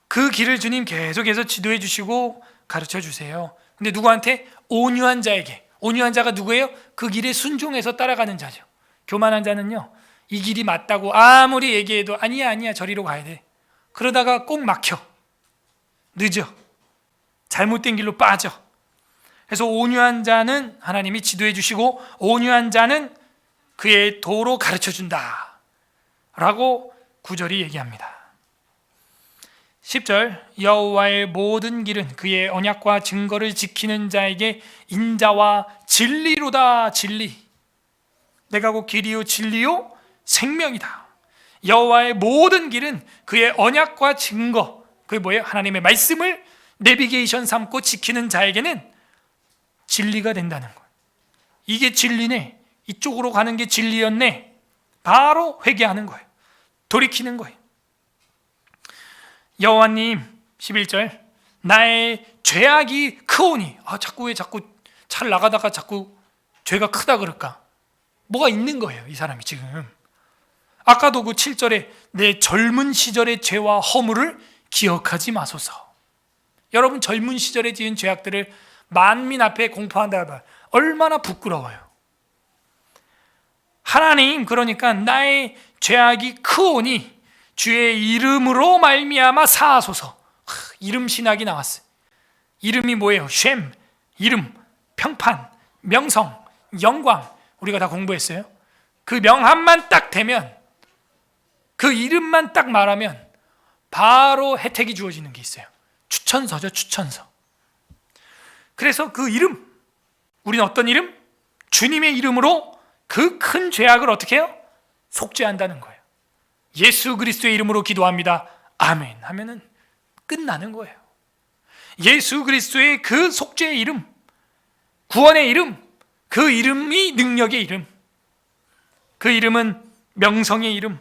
그 길을 주님 계속해서 지도해 주시고 가르쳐 주세요. 근데 누구한테? 온유한 자에게. 온유한 자가 누구예요? 그 길에 순종해서 따라가는 자죠. 교만한 자는요, 이 길이 맞다고 아무리 얘기해도 아니야 저리로 가야 돼. 그러다가 꼭 막혀. 늦어. 잘못된 길로 빠져. 그래서 온유한 자는 하나님이 지도해 주시고 온유한 자는 그의 도로 가르쳐 준다 라고 9절이 얘기합니다. 10절, 여호와의 모든 길은 그의 언약과 증거를 지키는 자에게 인자와 진리로다. 진리. 내가 곧 길이요 진리요 생명이다. 여호와의 모든 길은 그의 언약과 증거, 그게 뭐예요? 하나님의 말씀을 내비게이션 삼고 지키는 자에게는 진리가 된다는 거예요. 이게 진리네, 이쪽으로 가는 게 진리였네, 바로 회개하는 거예요. 돌이키는 거예요. 여호와님, 11절, 나의 죄악이 크오니. 왜 자꾸 차를 나가다가 자꾸 죄가 크다 그럴까? 뭐가 있는 거예요, 이 사람이 지금. 아까도 그 7절에 내 젊은 시절의 죄와 허물을 기억하지 마소서. 여러분 젊은 시절에 지은 죄악들을 만민 앞에 공포한다 봐. 얼마나 부끄러워요. 하나님, 그러니까 나의 죄악이 크오니 주의 이름으로 말미암아 사하소서. 이름 신학이 나왔어요. 이름이 뭐예요? 쉔, 이름, 평판, 명성, 영광. 우리가 다 공부했어요. 그 명함만 딱 되면, 그 이름만 딱 말하면 바로 혜택이 주어지는 게 있어요. 추천서죠, 추천서. 그래서 그 이름, 우리는 어떤 이름? 주님의 이름으로 그 큰 죄악을 어떻게 해요? 속죄한다는 거예요. 예수 그리스도의 이름으로 기도합니다. 아멘 하면은 끝나는 거예요. 예수 그리스도의 그 속죄의 이름, 구원의 이름, 그 이름이 능력의 이름, 그 이름은 명성의 이름,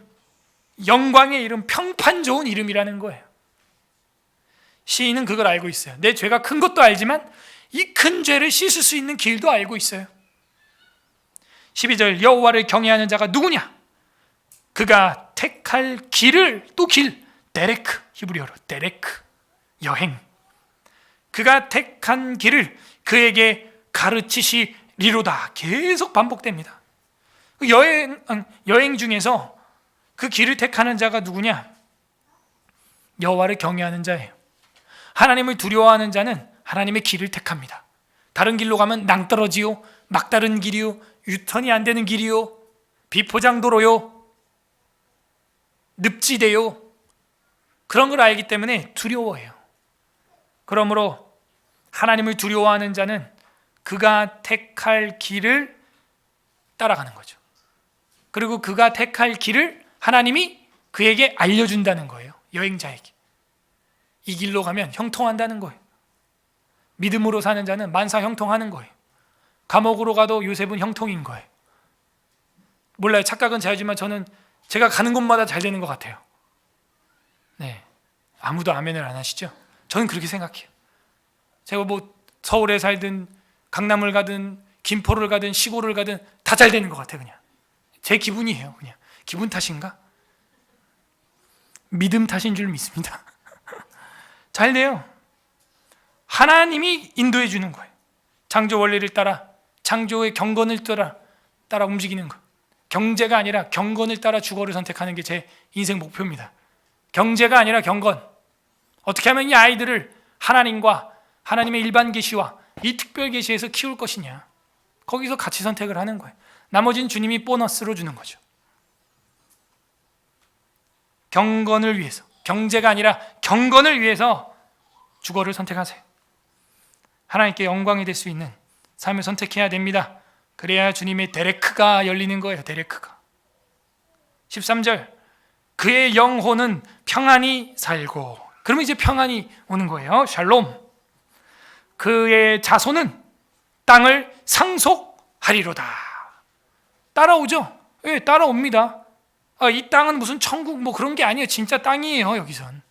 영광의 이름, 평판 좋은 이름이라는 거예요. 시인은 그걸 알고 있어요. 내 죄가 큰 것도 알지만 이 큰 죄를 씻을 수 있는 길도 알고 있어요. 12절, 여호와를 경외하는 자가 누구냐? 그가 택할 길을, 또 길, 데레크, 히브리어로 데레크, 여행. 그가 택한 길을 그에게 가르치시리로다. 계속 반복됩니다. 여행 중에서 그 길을 택하는 자가 누구냐? 여호와를 경외하는 자예요. 하나님을 두려워하는 자는 하나님의 길을 택합니다. 다른 길로 가면 낭떠러지요, 막다른 길이요, 유턴이 안 되는 길이요, 비포장도로요, 늪지대요, 그런 걸 알기 때문에 두려워해요. 그러므로 하나님을 두려워하는 자는 그가 택할 길을 따라가는 거죠. 그리고 그가 택할 길을 하나님이 그에게 알려준다는 거예요. 여행자에게. 이 길로 가면 형통한다는 거예요. 믿음으로 사는 자는 만사 형통하는 거예요. 감옥으로 가도 요셉은 형통인 거예요. 몰라요. 착각은 자유지만 저는 제가 가는 곳마다 잘 되는 것 같아요. 네, 아무도 아멘을 안 하시죠? 저는 그렇게 생각해요. 제가 뭐 서울에 살든 강남을 가든 김포를 가든 시골을 가든 다 잘 되는 것 같아요. 그냥 제 기분이에요. 그냥 기분 탓인가? 믿음 탓인 줄 믿습니다. 잘 돼요. 하나님이 인도해 주는 거예요. 창조 원리를 따라, 창조의 경건을 따라 움직이는 것. 경제가 아니라 경건을 따라 주거를 선택하는 게 제 인생 목표입니다. 경제가 아니라 경건. 어떻게 하면 이 아이들을 하나님과 하나님의 일반 계시와 이 특별 계시에서 키울 것이냐, 거기서 같이 선택을 하는 거예요. 나머지는 주님이 보너스로 주는 거죠. 경건을 위해서, 경제가 아니라 경건을 위해서 주거를 선택하세요. 하나님께 영광이 될 수 있는 삶을 선택해야 됩니다. 그래야 주님의 데레크가 열리는 거예요. 데레크가. 13절, 그의 영혼은 평안히 살고, 그러면 이제 평안이 오는 거예요. 샬롬. 그의 자손은 땅을 상속하리로다. 따라오죠. 예, 따라옵니다. 이 땅은 무슨 천국 뭐 그런 게 아니에요. 진짜 땅이에요. 여기선.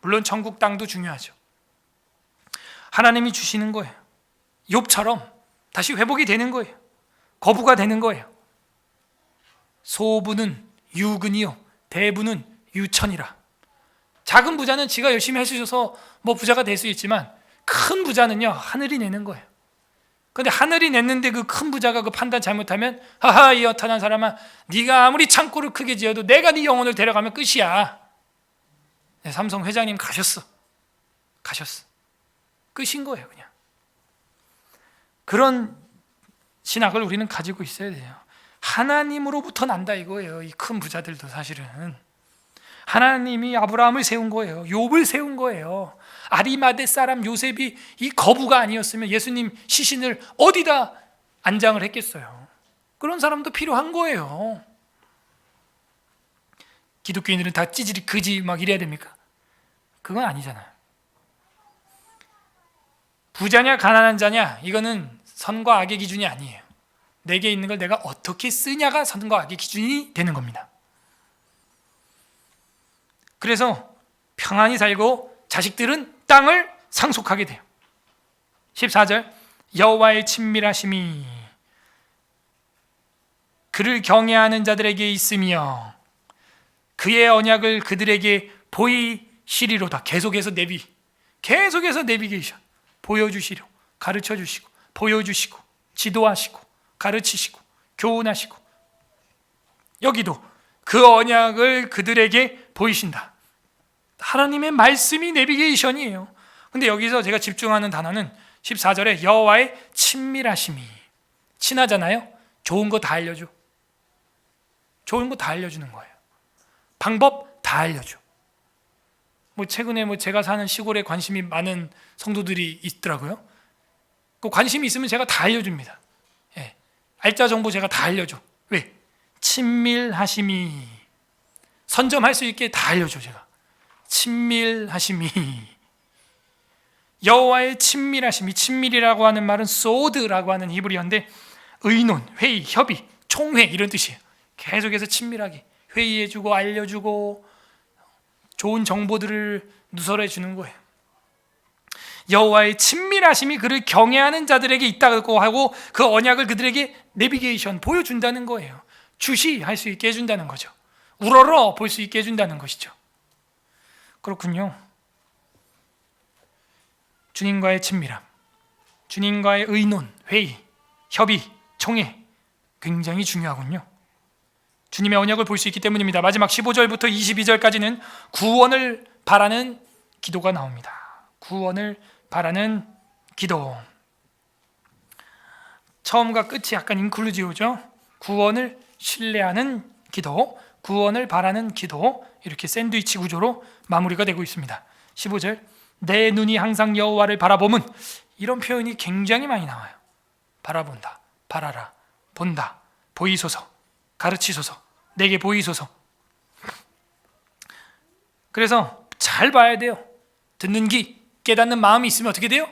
물론 천국 땅도 중요하죠. 하나님이 주시는 거예요. 욥처럼 다시 회복이 되는 거예요. 거부가 되는 거예요. 소부는 유근이요, 대부는 유천이라. 작은 부자는 지가 열심히 해주셔서 뭐 부자가 될 수 있지만, 큰 부자는요 하늘이 내는 거예요. 근데 하늘이 냈는데 그 큰 부자가 그 판단 잘못하면, 하하 이 여탄한 사람아, 네가 아무리 창고를 크게 지어도 내가 네 영혼을 데려가면 끝이야. 네, 삼성 회장님 가셨어. 끝인 거예요. 그냥 그런 신학을 우리는 가지고 있어야 돼요. 하나님으로부터 난다 이거예요. 이 큰 부자들도 사실은 하나님이 아브라함을 세운 거예요. 욥을 세운 거예요. 아리마대 사람 요셉이 이 거부가 아니었으면 예수님 시신을 어디다 안장을 했겠어요. 그런 사람도 필요한 거예요. 기독교인들은 다 찌질이 그지 막 이래야 됩니까? 그건 아니잖아요. 부자냐 가난한 자냐, 이거는 선과 악의 기준이 아니에요. 내게 있는 걸 내가 어떻게 쓰냐가 선과 악의 기준이 되는 겁니다. 그래서 평안히 살고 자식들은 땅을 상속하게 돼요. 14절, 여호와의 친밀하심이 그를 경외하는 자들에게 있으며 그의 언약을 그들에게 보이시리로다. 계속해서 내비게이션 보여주시려, 가르쳐주시고, 보여주시고, 지도하시고, 가르치시고, 교훈하시고, 여기도 그 언약을 그들에게 보이신다. 하나님의 말씀이 내비게이션이에요. 근데 여기서 제가 집중하는 단어는 14절에 여호와의 친밀하심이. 친하잖아요. 좋은 거 다 알려줘. 좋은 거 다 알려주는 거예요. 방법 다 알려줘. 최근에 제가 사는 시골에 관심이 많은 성도들이 있더라고요. 그 관심이 있으면 제가 다 알려줍니다. 예. 알짜 정보 제가 다 알려줘. 왜? 친밀하심이. 선점할 수 있게 다 알려줘. 제가 친밀하심이, 여호와의 친밀하심이. 친밀이라고 하는 말은 소드라고 하는 히브리어인데 의논, 회의, 협의, 총회 이런 뜻이에요. 계속해서 친밀하게 회의해주고 알려주고 좋은 정보들을 누설해 주는 거예요. 여호와의 친밀하심이 그를 경외하는 자들에게 있다고 하고 그 언약을 그들에게 내비게이션 보여준다는 거예요. 주시할 수 있게 해준다는 거죠. 우러러 볼 수 있게 해준다는 것이죠. 그렇군요. 주님과의 친밀함, 주님과의 의논, 회의, 협의, 총회 굉장히 중요하군요. 주님의 언약을 볼 수 있기 때문입니다. 마지막 15절부터 22절까지는 구원을 바라는 기도가 나옵니다. 구원을 바라는 기도. 처음과 끝이 약간 인클루지오죠. 구원을 신뢰하는 기도, 구원을 바라는 기도, 이렇게 샌드위치 구조로 마무리가 되고 있습니다. 15절, 내 눈이 항상 여호와를 바라보면, 이런 표현이 굉장히 많이 나와요. 바라본다, 바라라, 본다, 보이소서, 가르치소서, 내게 보이소서. 그래서 잘 봐야 돼요. 듣는 귀, 깨닫는 마음이 있으면 어떻게 돼요?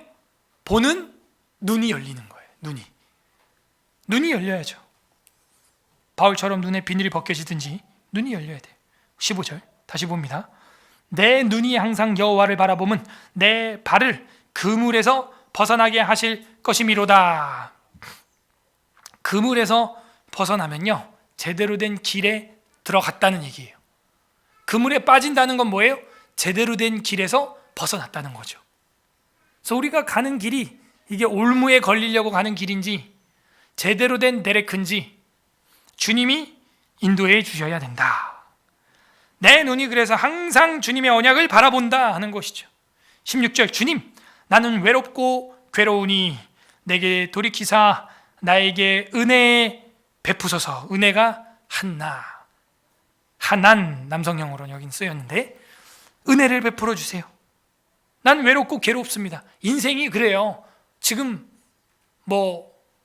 보는 눈이 열리는 거예요. 눈이 열려야죠. 바울처럼 눈에 비늘이 벗겨지든지 눈이 열려야 돼요. 15절 다시 봅니다. 내 눈이 항상 여호와를 바라보면 내 발을 그물에서 벗어나게 하실 것이미로다. 그물에서 벗어나면요, 제대로 된 길에 들어갔다는 얘기예요. 그물에 빠진다는 건 뭐예요? 제대로 된 길에서 벗어났다는 거죠. 그래서 우리가 가는 길이 이게 올무에 걸리려고 가는 길인지 제대로 된 데레크인지 주님이 인도해 주셔야 된다. 내 눈이 그래서 항상 주님의 언약을 바라본다 하는 것이죠. 16절, 주님, 나는 외롭고 괴로우니 내게 돌이키사 나에게 은혜 베푸소서. 은혜가 하난 남성형으로 여긴 쓰였는데 은혜를 베풀어 주세요. 난 외롭고 괴롭습니다. 인생이 그래요. 지금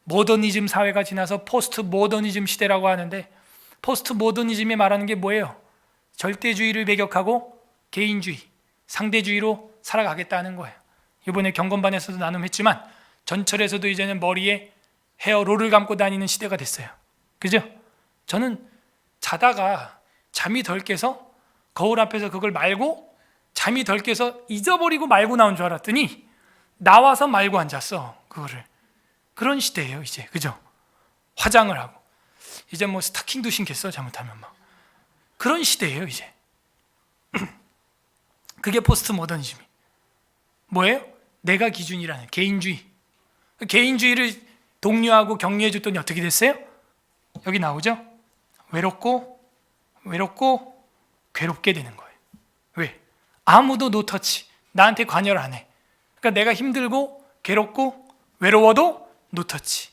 모더니즘 사회가 지나서 포스트 모더니즘 시대라고 하는데, 포스트 모더니즘이 말하는 게 뭐예요? 절대주의를 배격하고 개인주의, 상대주의로 살아가겠다는 거예요. 이번에 경건반에서도 나눔했지만 전철에서도 이제는 머리에 헤어롤을 감고 다니는 시대가 됐어요. 그죠? 저는 자다가 잠이 덜 깨서 거울 앞에서 그걸 말고 잠이 덜 깨서 잊어버리고 말고 나온 줄 알았더니 나와서 말고 앉았어. 그거를. 그런 시대예요 이제. 그죠? 화장을 하고 이제 스타킹도 신겠어 잘못하면 막. 그런 시대예요 이제. 그게 포스트 모더니즘이 뭐예요? 내가 기준이라는 개인주의. 개인주의를 독려하고 격려해 줬더니 어떻게 됐어요? 여기 나오죠? 외롭고 괴롭게 되는 거예요. 왜? 아무도 노터치, 나한테 관여를 안 해. 그러니까 내가 힘들고 괴롭고 외로워도 노터치.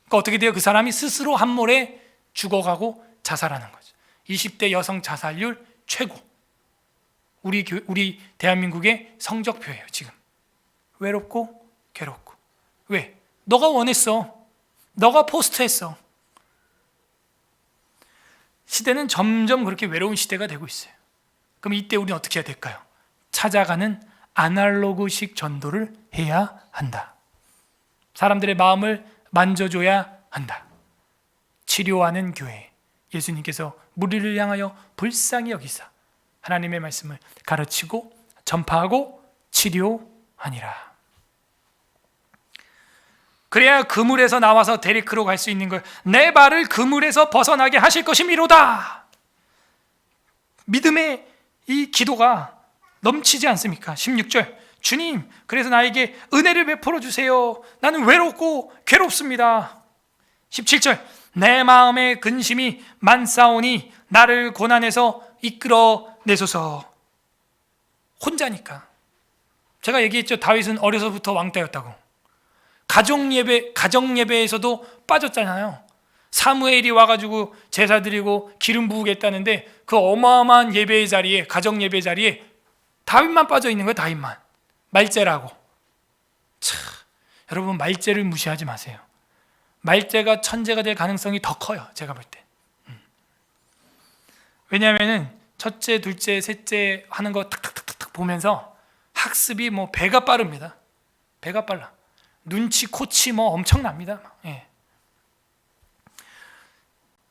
그러니까 어떻게 돼요? 그 사람이 스스로 함몰에 죽어가고 자살하는 거죠. 20대 여성 자살률 최고. 우리 대한민국의 성적표예요 지금. 외롭고 괴롭고. 왜? 너가 원했어. 너가 포스트했어. 시대는 점점 그렇게 외로운 시대가 되고 있어요. 그럼 이때 우리는 어떻게 해야 될까요? 찾아가는 아날로그식 전도를 해야 한다. 사람들의 마음을 만져줘야 한다. 치료하는 교회. 예수님께서 무리를 향하여 불쌍히 여기사 하나님의 말씀을 가르치고 전파하고 치료하니라. 그래야 그물에서 나와서 데리크로 갈 수 있는 거예요. 내 발을 그물에서 벗어나게 하실 것이미로다. 믿음의 이 기도가 넘치지 않습니까? 16절, 주님, 그래서 나에게 은혜를 베풀어 주세요. 나는 외롭고 괴롭습니다. 17절, 내 마음의 근심이 많사오니 나를 고난에서 이끌어 내소서. 혼자니까. 제가 얘기했죠. 다윗은 어려서부터 왕따였다고. 가정 예배에서도 빠졌잖아요. 사무엘이 와가지고 제사 드리고 기름 부으겠다는데 그 어마어마한 예배의 자리에, 가정 예배 자리에 다윗만 빠져 있는 거예요. 다윗만. 말제라고. 여러분, 말제를 무시하지 마세요. 말제가 천재가 될 가능성이 더 커요. 제가 볼 때. 왜냐하면 첫째, 둘째, 셋째 하는 거 탁탁탁탁 보면서 학습이 배가 빠릅니다. 배가 빨라. 눈치, 코치 엄청납니다. 예.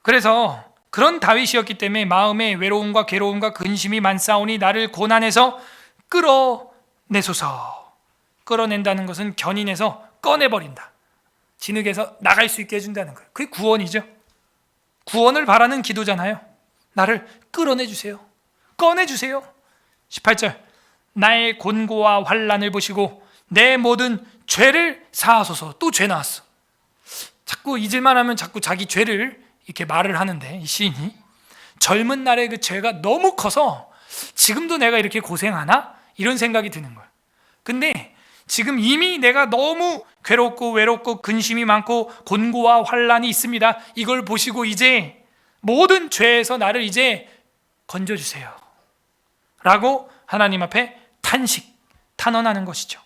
그래서 그런 다윗이었기 때문에 마음에 외로움과 괴로움과 근심이 많사오니 나를 고난에서 끌어내소서. 끌어낸다는 것은 견인해서 꺼내버린다. 진흙에서 나갈 수 있게 해준다는 거예요. 그게 구원이죠. 구원을 바라는 기도잖아요. 나를 끌어내주세요. 꺼내주세요. 18절, 나의 곤고와 환난을 보시고 내 모든 죄를 사하소서. 또 죄 나왔어. 자꾸 잊을만 하면 자꾸 자기 죄를 이렇게 말을 하는데, 이 시인이 젊은 날의 그 죄가 너무 커서 지금도 내가 이렇게 고생하나? 이런 생각이 드는 거예요. 근데 지금 이미 내가 너무 괴롭고 외롭고 근심이 많고 곤고와 환란이 있습니다. 이걸 보시고 이제 모든 죄에서 나를 이제 건져주세요 라고 하나님 앞에 탄원하는 것이죠.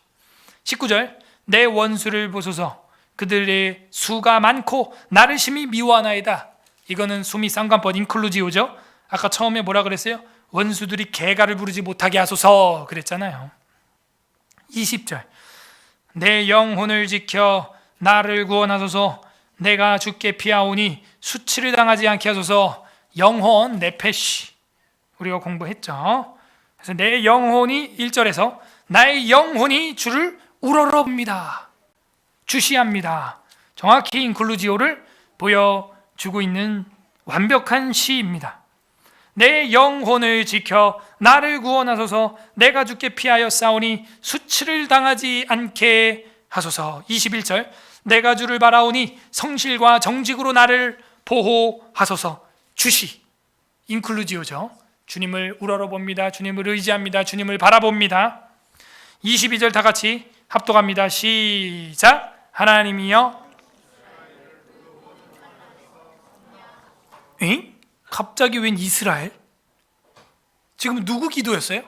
19절, 내 원수를 보소서. 그들의 수가 많고 나를 심히 미워하나이다. 이거는 수미 쌍관법 인클루지오죠. 아까 처음에 뭐라 그랬어요? 원수들이 개가를 부르지 못하게 하소서 그랬잖아요. 20절, 내 영혼을 지켜 나를 구원하소서. 내가 주께 피하오니 수치를 당하지 않게 하소서. 영혼, 네페시, 우리가 공부했죠. 그래서 내 영혼이 1절에서 나의 영혼이 주를 우러러봅니다, 주시합니다. 정확히 인클루지오를 보여주고 있는 완벽한 시입니다. 내 영혼을 지켜 나를 구원하소서. 내가 주께 피하여 싸우니 수치를 당하지 않게 하소서. 21절, 내가 주를 바라오니 성실과 정직으로 나를 보호하소서. 주시, 인클루지오죠. 주님을 우러러봅니다. 주님을 의지합니다. 주님을 바라봅니다. 22절 다 같이 합독합니다. 시작. 하나님이여. 엥? 갑자기 웬 이스라엘? 지금 누구 기도였어요?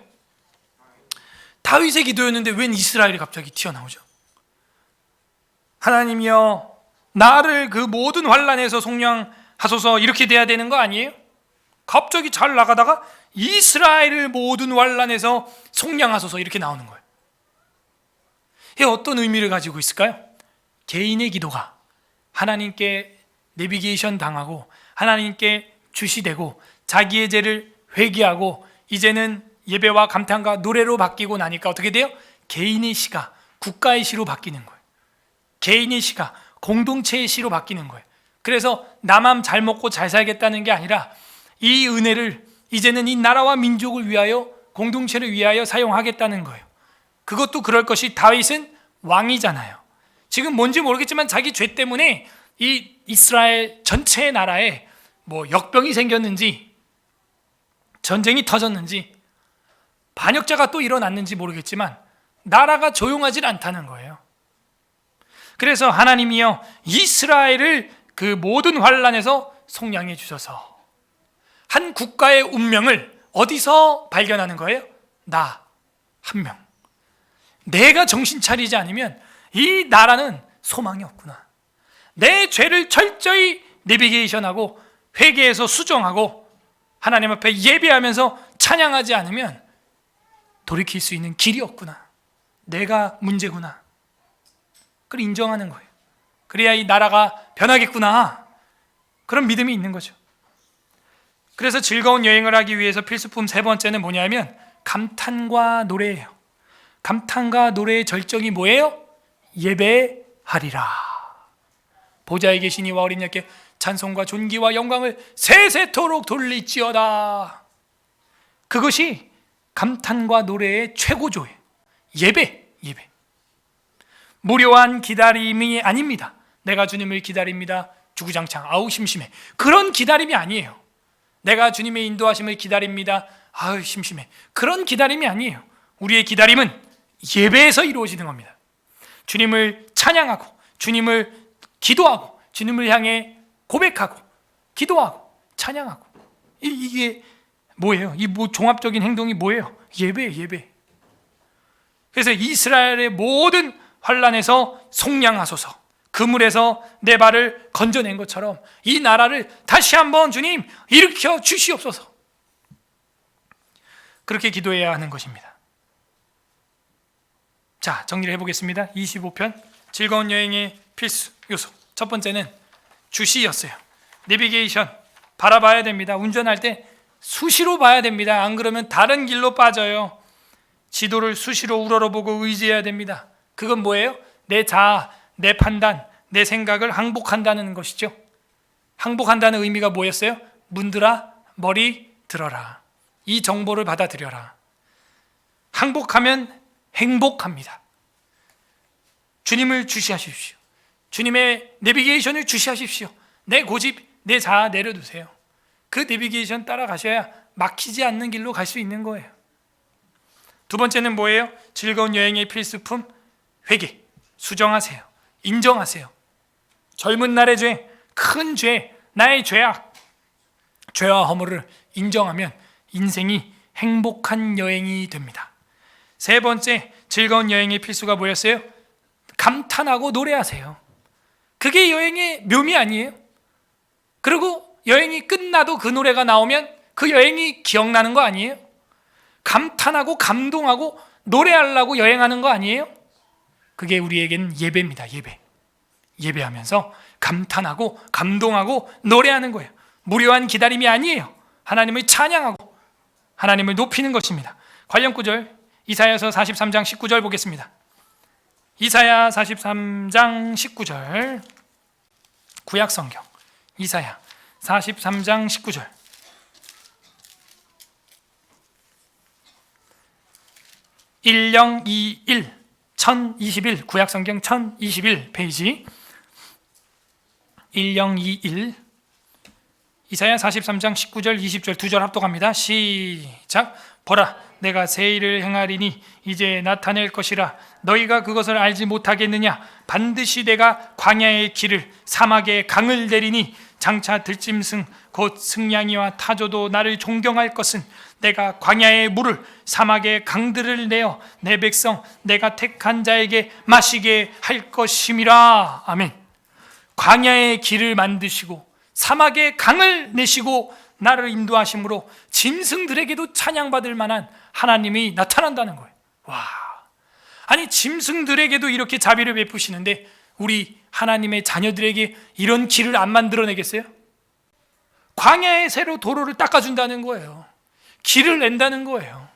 다윗의 기도였는데 웬 이스라엘이 갑자기 튀어나오죠? 하나님이여 나를 그 모든 환난에서 속량하소서. 이렇게 돼야 되는 거 아니에요? 갑자기 잘 나가다가 이스라엘을 모든 환난에서 속량하소서 이렇게 나오는 거예요. 이게 어떤 의미를 가지고 있을까요? 개인의 기도가 하나님께 내비게이션 당하고 하나님께 주시되고 자기의 죄를 회개하고 이제는 예배와 감탄과 노래로 바뀌고 나니까 어떻게 돼요? 개인의 시가 국가의 시로 바뀌는 거예요. 개인의 시가 공동체의 시로 바뀌는 거예요. 그래서 나만 잘 먹고 잘 살겠다는 게 아니라 이 은혜를 이제는 이 나라와 민족을 위하여 공동체를 위하여 사용하겠다는 거예요. 그것도 그럴 것이 다윗은 왕이잖아요. 지금 뭔지 모르겠지만 자기 죄 때문에 이 이스라엘 전체의 나라에 뭐 역병이 생겼는지 전쟁이 터졌는지 반역자가 또 일어났는지 모르겠지만 나라가 조용하지 않다는 거예요. 그래서 하나님이여 이스라엘을 그 모든 환난에서 속량해 주소서. 한 국가의 운명을 어디서 발견하는 거예요? 나 한 명. 내가 정신 차리지 않으면 이 나라는 소망이 없구나. 내 죄를 철저히 내비게이션하고 회개해서 수정하고 하나님 앞에 예배하면서 찬양하지 않으면 돌이킬 수 있는 길이 없구나. 내가 문제구나. 그걸 인정하는 거예요. 그래야 이 나라가 변하겠구나. 그런 믿음이 있는 거죠. 그래서 즐거운 여행을 하기 위해서 필수품 세 번째는 뭐냐면 감탄과 노래예요. 감탄과 노래의 절정이 뭐예요? 예배하리라. 보좌에 계신 이와 어린 양께 찬송과 존귀와 영광을 세세토록 돌릴지어다. 그것이 감탄과 노래의 최고조예요. 예배. 무료한 기다림이 아닙니다. 내가 주님을 기다립니다. 주구장창 아우 심심해. 그런 기다림이 아니에요. 내가 주님의 인도하심을 기다립니다. 아우 심심해. 그런 기다림이 아니에요. 우리의 기다림은 예배에서 이루어지는 겁니다. 주님을 찬양하고 주님을 기도하고 주님을 향해 고백하고 기도하고 찬양하고 이게 뭐예요? 이 종합적인 행동이 뭐예요? 예배. 그래서 이스라엘의 모든 환난에서 속량하소서. 그물에서 내 발을 건져낸 것처럼 이 나라를 다시 한번 주님 일으켜 주시옵소서. 그렇게 기도해야 하는 것입니다. 자, 정리를 해보겠습니다. 25편 즐거운 여행의 필수 요소. 첫 번째는 주시였어요. 내비게이션 바라봐야 됩니다. 운전할 때 수시로 봐야 됩니다. 안 그러면 다른 길로 빠져요. 지도를 수시로 우러러보고 의지해야 됩니다. 그건 뭐예요? 내 자아, 내 판단, 내 생각을 항복한다는 것이죠. 항복한다는 의미가 뭐였어요? 문들아 머리 들어라. 이 정보를 받아들여라. 항복하면 행복합니다. 주님을 주시하십시오. 주님의 내비게이션을 주시하십시오. 내 고집, 내 자아 내려두세요. 그 내비게이션 따라가셔야 막히지 않는 길로 갈 수 있는 거예요. 두 번째는 뭐예요? 즐거운 여행의 필수품, 회개. 수정하세요. 인정하세요. 젊은 날의 죄, 큰 죄, 나의 죄악, 죄와 허물을 인정하면 인생이 행복한 여행이 됩니다. 세 번째, 즐거운 여행의 필수가 뭐였어요? 감탄하고 노래하세요. 그게 여행의 묘미 아니에요? 그리고 여행이 끝나도 그 노래가 나오면 그 여행이 기억나는 거 아니에요? 감탄하고 감동하고 노래하려고 여행하는 거 아니에요? 그게 우리에겐 예배입니다. 예배하면서 감탄하고 감동하고 노래하는 거예요. 무료한 기다림이 아니에요. 하나님을 찬양하고 하나님을 높이는 것입니다. 관련 구절 이사야서 43장 19절 보겠습니다. 이사야 43장 19절, 구약성경 이사야 43장 19절. (1021) 1021 구약성경 1021 페이지 1021 이사야 43장 19절 20절 두 절 합독합니다. 시작. 보라, 내가 새 일을 행하리니 이제 나타낼 것이라. 너희가 그것을 알지 못하겠느냐? 반드시 내가 광야의 길을 사막의 강을 내리니 장차 들짐승 곧 승냥이와 타조도 나를 존경할 것은 내가 광야의 물을 사막의 강들을 내어 내 백성 내가 택한 자에게 마시게 할 것임이라. 아멘. 광야의 길을 만드시고 사막의 강을 내시고 나를 인도하심으로 짐승들에게도 찬양받을 만한 하나님이 나타난다는 거예요. 와, 아니 짐승들에게도 이렇게 자비를 베푸시는데 우리 하나님의 자녀들에게 이런 길을 안 만들어내겠어요? 광야에 새로 도로를 닦아준다는 거예요. 길을 낸다는 거예요.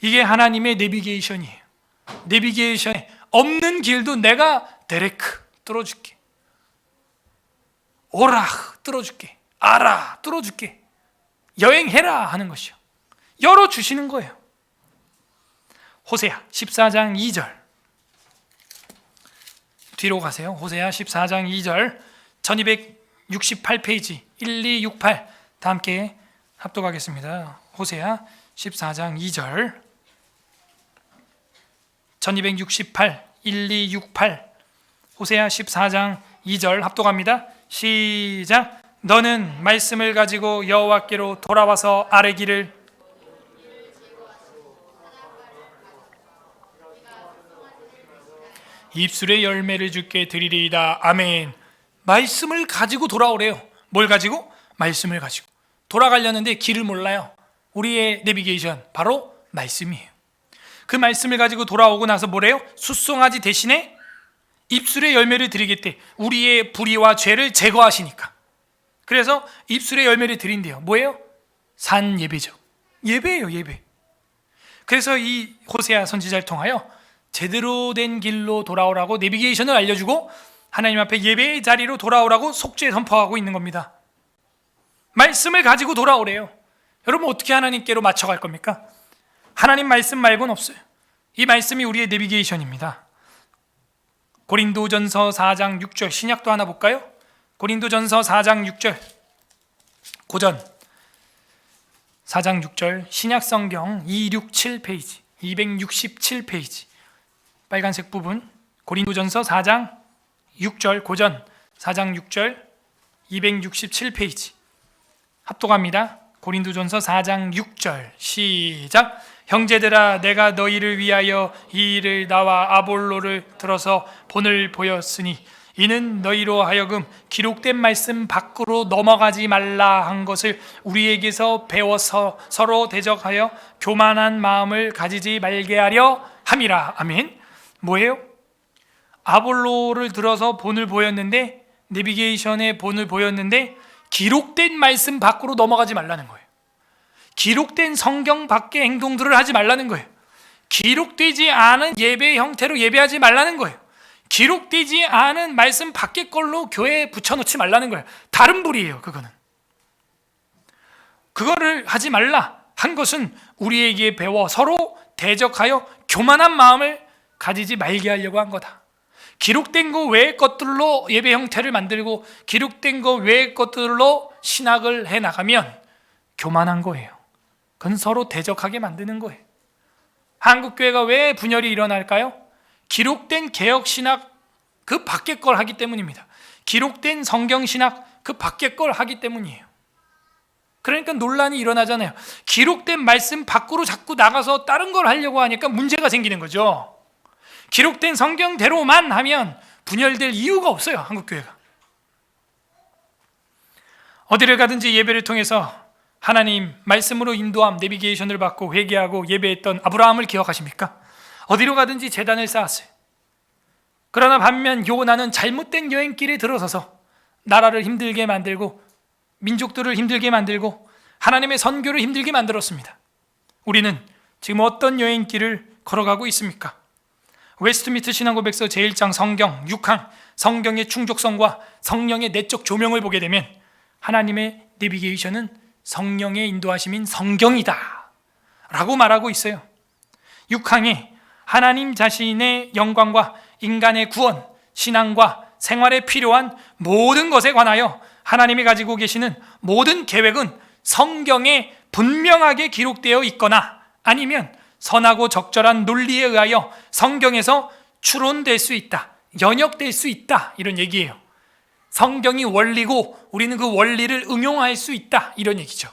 이게 하나님의 내비게이션이에요. 내비게이션에 없는 길도 내가 데레크 뚫어줄게, 오라 뚫어줄게, 알아 뚫어줄게, 여행해라 하는 것이요. 열어주시는 거예요. 호세아 14장 2절 뒤로 가세요. 호세아 14장 2절 1268페이지 1268 다 함께 합독하겠습니다. 호세아 14장 2절 1268 1268 호세아 14장 2절 합독합니다. 시작. 너는 말씀을 가지고 여호와께로 돌아와서 아뢰기를 입술의 열매를 주께 드리리이다. 아멘. 말씀을 가지고 돌아오래요. 뭘 가지고? 말씀을 가지고 돌아가려는데 길을 몰라요. 우리의 내비게이션 바로 말씀이에요. 그 말씀을 가지고 돌아오고 나서 뭐래요? 숫송아지 대신에 입술의 열매를 드리겠대. 우리의 불의와 죄를 제거하시니까. 그래서 입술의 열매를 드린대요. 뭐예요? 산 예배죠. 예배예요, 예배. 그래서 이 호세아 선지자를 통하여 제대로 된 길로 돌아오라고 내비게이션을 알려주고 하나님 앞에 예배의 자리로 돌아오라고 속죄 선포하고 있는 겁니다. 말씀을 가지고 돌아오래요. 여러분 어떻게 하나님께로 맞춰갈 겁니까? 하나님 말씀 말고는 없어요. 이 말씀이 우리의 내비게이션입니다. 고린도전서 4장 6절 신약도 하나 볼까요? 고린도전서 4장 6절 고전 4장 6절 신약성경 267 페이지 267 페이지 빨간색 부분 고린도전서 4장 6절 고전 4장 6절 267 페이지 합독합니다. 고린도전서 4장 6절 시작. 형제들아, 내가 너희를 위하여 이 일을 나와 아볼로를 들어서 본을 보였으니 이는 너희로 하여금 기록된 말씀 밖으로 넘어가지 말라 한 것을 우리에게서 배워서 서로 대적하여 교만한 마음을 가지지 말게 하려 함이라. 아멘. 뭐예요? 아볼로를 들어서 본을 보였는데, 내비게이션의 본을 보였는데 기록된 말씀 밖으로 넘어가지 말라는 거예요. 기록된 성경 밖의 행동들을 하지 말라는 거예요. 기록되지 않은 예배 형태로 예배하지 말라는 거예요. 기록되지 않은 말씀 밖의 걸로 교회에 붙여놓지 말라는 거예요. 다른 불이에요. 그거를 하지 말라 한 것은 우리에게 배워 서로 대적하여 교만한 마음을 가지지 말게 하려고 한 거다. 기록된 거 외의 것들로 예배 형태를 만들고 기록된 거 외의 것들로 신학을 해나가면 교만한 거예요. 그건 서로 대적하게 만드는 거예요. 한국교회가 왜 분열이 일어날까요? 기록된 개혁신학 그 밖의 걸 하기 때문입니다. 기록된 성경신학 그 밖의 걸 하기 때문이에요. 그러니까 논란이 일어나잖아요. 기록된 말씀 밖으로 자꾸 나가서 다른 걸 하려고 하니까 문제가 생기는 거죠. 기록된 성경대로만 하면 분열될 이유가 없어요. 한국교회가. 어디를 가든지 예배를 통해서 하나님 말씀으로 인도함, 내비게이션을 받고 회개하고 예배했던 아브라함을 기억하십니까? 어디로 가든지 제단을 쌓았어요. 그러나 반면 요나는 잘못된 여행길에 들어서서 나라를 힘들게 만들고 민족들을 힘들게 만들고 하나님의 선교를 힘들게 만들었습니다. 우리는 지금 어떤 여행길을 걸어가고 있습니까? 웨스트미트 신앙고백서 제1장 성경 6항 성경의 충족성과 성령의 내적 조명을 보게 되면 하나님의 내비게이션은 성령의 인도하심인 성경이다 라고 말하고 있어요. 6항에 하나님 자신의 영광과 인간의 구원, 신앙과 생활에 필요한 모든 것에 관하여 하나님이 가지고 계시는 모든 계획은 성경에 분명하게 기록되어 있거나 아니면 선하고 적절한 논리에 의하여 성경에서 추론될 수 있다, 연역될 수 있다, 이런 얘기예요. 성경이 원리고 우리는 그 원리를 응용할 수 있다, 이런 얘기죠.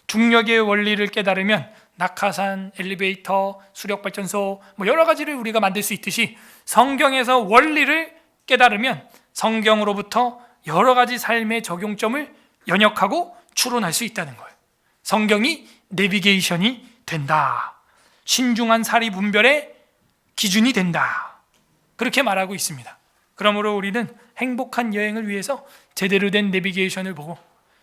중력의 원리를 깨달으면 낙하산, 엘리베이터, 수력발전소 여러 가지를 우리가 만들 수 있듯이 성경에서 원리를 깨달으면 성경으로부터 여러 가지 삶의 적용점을 연역하고 추론할 수 있다는 거예요. 성경이 내비게이션이 된다. 신중한 사리 분별의 기준이 된다. 그렇게 말하고 있습니다. 그러므로 우리는 행복한 여행을 위해서 제대로 된 내비게이션을 보고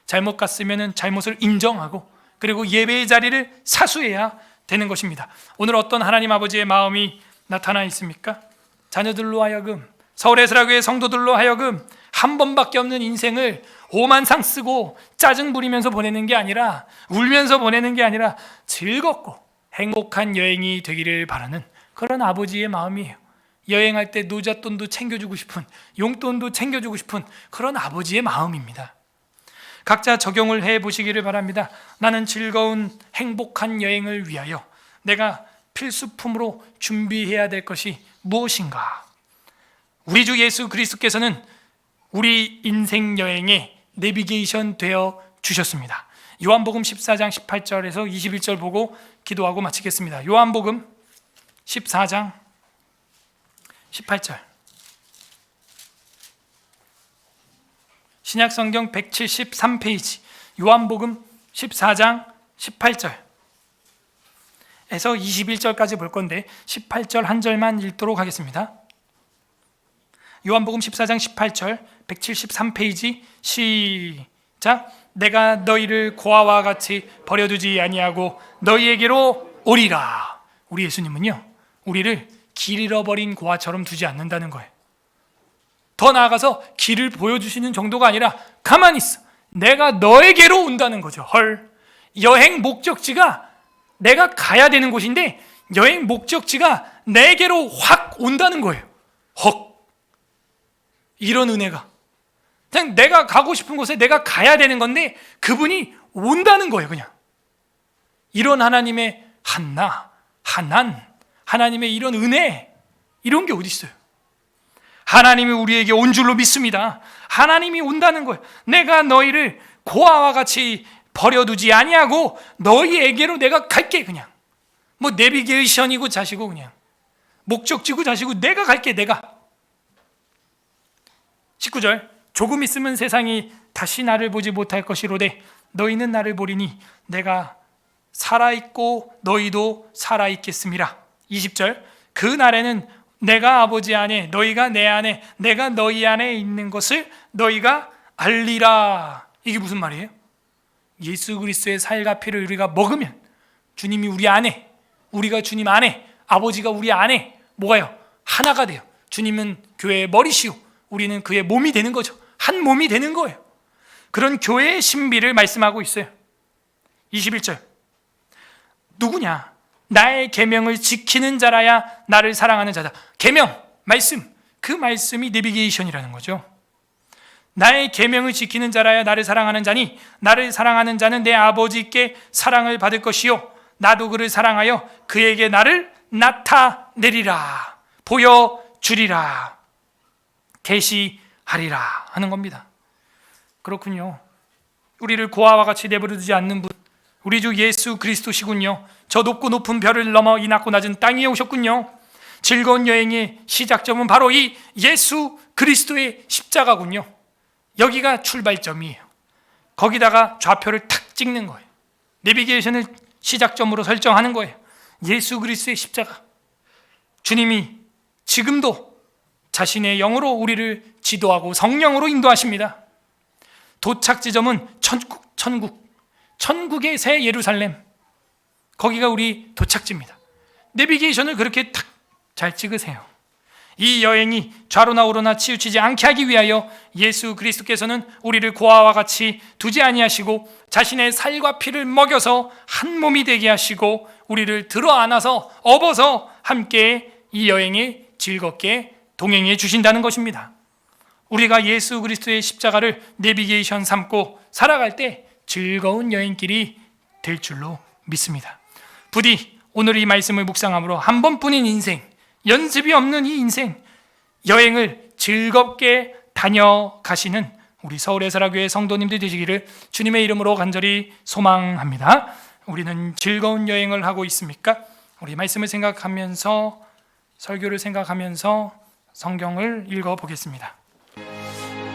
잘못 갔으면 잘못을 인정하고 그리고 예배의 자리를 사수해야 되는 것입니다. 오늘 어떤 하나님 아버지의 마음이 나타나 있습니까? 자녀들로 하여금, 서울에스라교회 성도들로 하여금 한 번밖에 없는 인생을 오만상 쓰고 짜증 부리면서 보내는 게 아니라 울면서 보내는 게 아니라 즐겁고 행복한 여행이 되기를 바라는 그런 아버지의 마음이에요. 여행할 때 노잣돈도 챙겨주고 싶은, 용돈도 챙겨주고 싶은 그런 아버지의 마음입니다. 각자 적용을 해보시기를 바랍니다. 나는 즐거운 행복한 여행을 위하여 내가 필수품으로 준비해야 될 것이 무엇인가? 우리 주 예수 그리스도께서는 우리 인생 여행에 내비게이션 되어 주셨습니다. 요한복음 14장 18절에서 21절 보고 기도하고 마치겠습니다. 요한복음 14장 18절. 신약성경 173페이지 요한복음 14장 18절에서 21절까지 볼 건데 18절 한 절만 읽도록 하겠습니다. 요한복음 14장 18절 173페이지 시작. 내가 너희를 고아와 같이 버려두지 아니하고 너희에게로 오리라. 우리 예수님은요, 우리를 길 잃어버린 고아처럼 두지 않는다는 거예요. 더 나아가서 길을 보여주시는 정도가 아니라 가만히 있어, 내가 너에게로 온다는 거죠. 헐, 여행 목적지가 내가 가야 되는 곳인데 여행 목적지가 내게로 확 온다는 거예요. 헉, 이런 은혜가 그냥 내가 가고 싶은 곳에 내가 가야 되는 건데 그분이 온다는 거예요. 그냥 이런 하나님의 하난, 하나님의 이런 은혜, 이런 게 어디 있어요? 하나님이 우리에게 온 줄로 믿습니다. 하나님이 온다는 거예요. 내가 너희를 고아와 같이 버려두지 아니하고 너희에게로 내가 갈게. 그냥 내비게이션이고 자시고 그냥 목적지고 자시고 내가 갈게. 내가 19절 조금 있으면 세상이 다시 나를 보지 못할 것이로되 너희는 나를 보리니 내가 살아있고 너희도 살아있겠음이라. 20절 그 날에는 내가 아버지 안에 너희가 내 안에 내가 너희 안에 있는 것을 너희가 알리라. 이게 무슨 말이에요? 예수 그리스도의 살과 피를 우리가 먹으면 주님이 우리 안에, 우리가 주님 안에, 아버지가 우리 안에 뭐가요? 하나가 돼요. 주님은 교회의 머리시오, 우리는 그의 몸이 되는 거죠. 한 몸이 되는 거예요. 그런 교회의 신비를 말씀하고 있어요. 21절 누구냐? 나의 계명을 지키는 자라야 나를 사랑하는 자다. 계명, 말씀, 그 말씀이 내비게이션이라는 거죠. 나의 계명을 지키는 자라야 나를 사랑하는 자니 나를 사랑하는 자는 내 아버지께 사랑을 받을 것이요 나도 그를 사랑하여 그에게 나를 나타내리라, 보여주리라, 계시하리라 하는 겁니다. 그렇군요. 우리를 고아와 같이 내버려두지 않는 분, 우리 주 예수 그리스도시군요. 저 높고 높은 별을 넘어 이 낮고 낮은 땅 위에 오셨군요. 즐거운 여행의 시작점은 바로 이 예수 그리스도의 십자가군요. 여기가 출발점이에요. 거기다가 좌표를 탁 찍는 거예요. 내비게이션을 시작점으로 설정하는 거예요. 예수 그리스도의 십자가. 주님이 지금도 자신의 영으로 우리를 지도하고 성령으로 인도하십니다. 도착 지점은 천국의 새 예루살렘. 거기가 우리 도착지입니다. 내비게이션을 그렇게 탁 잘 찍으세요. 이 여행이 좌로나 우로나 치우치지 않게 하기 위하여 예수 그리스도께서는 우리를 고아와 같이 두지 아니하시고 자신의 살과 피를 먹여서 한 몸이 되게 하시고 우리를 들어 안아서 업어서 함께 이 여행에 즐겁게 동행해 주신다는 것입니다. 우리가 예수 그리스도의 십자가를 내비게이션 삼고 살아갈 때 즐거운 여행길이 될 줄로 믿습니다. 부디 오늘 이 말씀을 묵상함으로 한 번뿐인 인생, 연습이 없는 이 인생, 여행을 즐겁게 다녀가시는 우리 서울에서라교회 성도님들 되시기를 주님의 이름으로 간절히 소망합니다. 우리는 즐거운 여행을 하고 있습니까? 우리 말씀을 생각하면서, 설교를 생각하면서 성경을 읽어보겠습니다.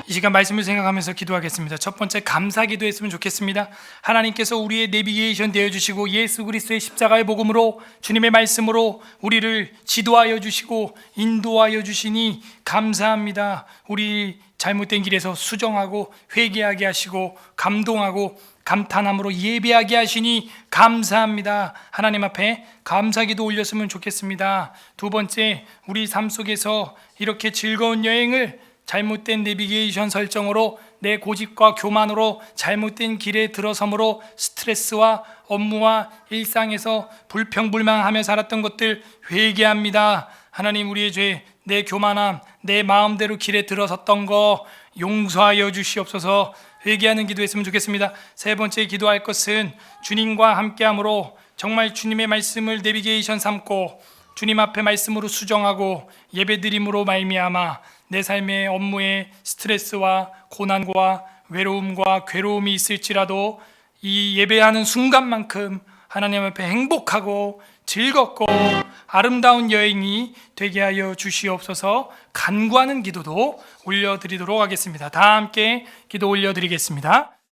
이 시간 말씀을 생각하면서 기도하겠습니다. 첫 번째, 감사 기도했으면 좋겠습니다. 하나님께서 우리의 내비게이션 되어주시고 예수 그리스도의 십자가의 복음으로, 주님의 말씀으로 우리를 지도하여 주시고 인도하여 주시니 감사합니다. 우리 잘못된 길에서 수정하고 회개하게 하시고 감동하고 감탄함으로 예배하게 하시니 감사합니다. 하나님 앞에 감사기도 올렸으면 좋겠습니다. 두 번째, 우리 삶 속에서 이렇게 즐거운 여행을 잘못된 내비게이션 설정으로, 내 고집과 교만으로 잘못된 길에 들어섬으로 스트레스와 업무와 일상에서 불평불만하며 살았던 것들 회개합니다. 하나님, 우리의 죄, 내 교만함, 내 마음대로 길에 들어섰던 거 용서하여 주시옵소서. 회개하는 기도했으면 좋겠습니다. 세 번째 기도할 것은 주님과 함께함으로 정말 주님의 말씀을 내비게이션 삼고 주님 앞에 말씀으로 수정하고 예배드림으로 말미암아 내 삶의 업무에 스트레스와 고난과 외로움과 괴로움이 있을지라도 이 예배하는 순간만큼 하나님 앞에 행복하고 즐겁고 아름다운 여행이 되게 하여 주시옵소서. 간구하는 기도도 올려드리도록 하겠습니다. 다 함께 기도 올려드리겠습니다.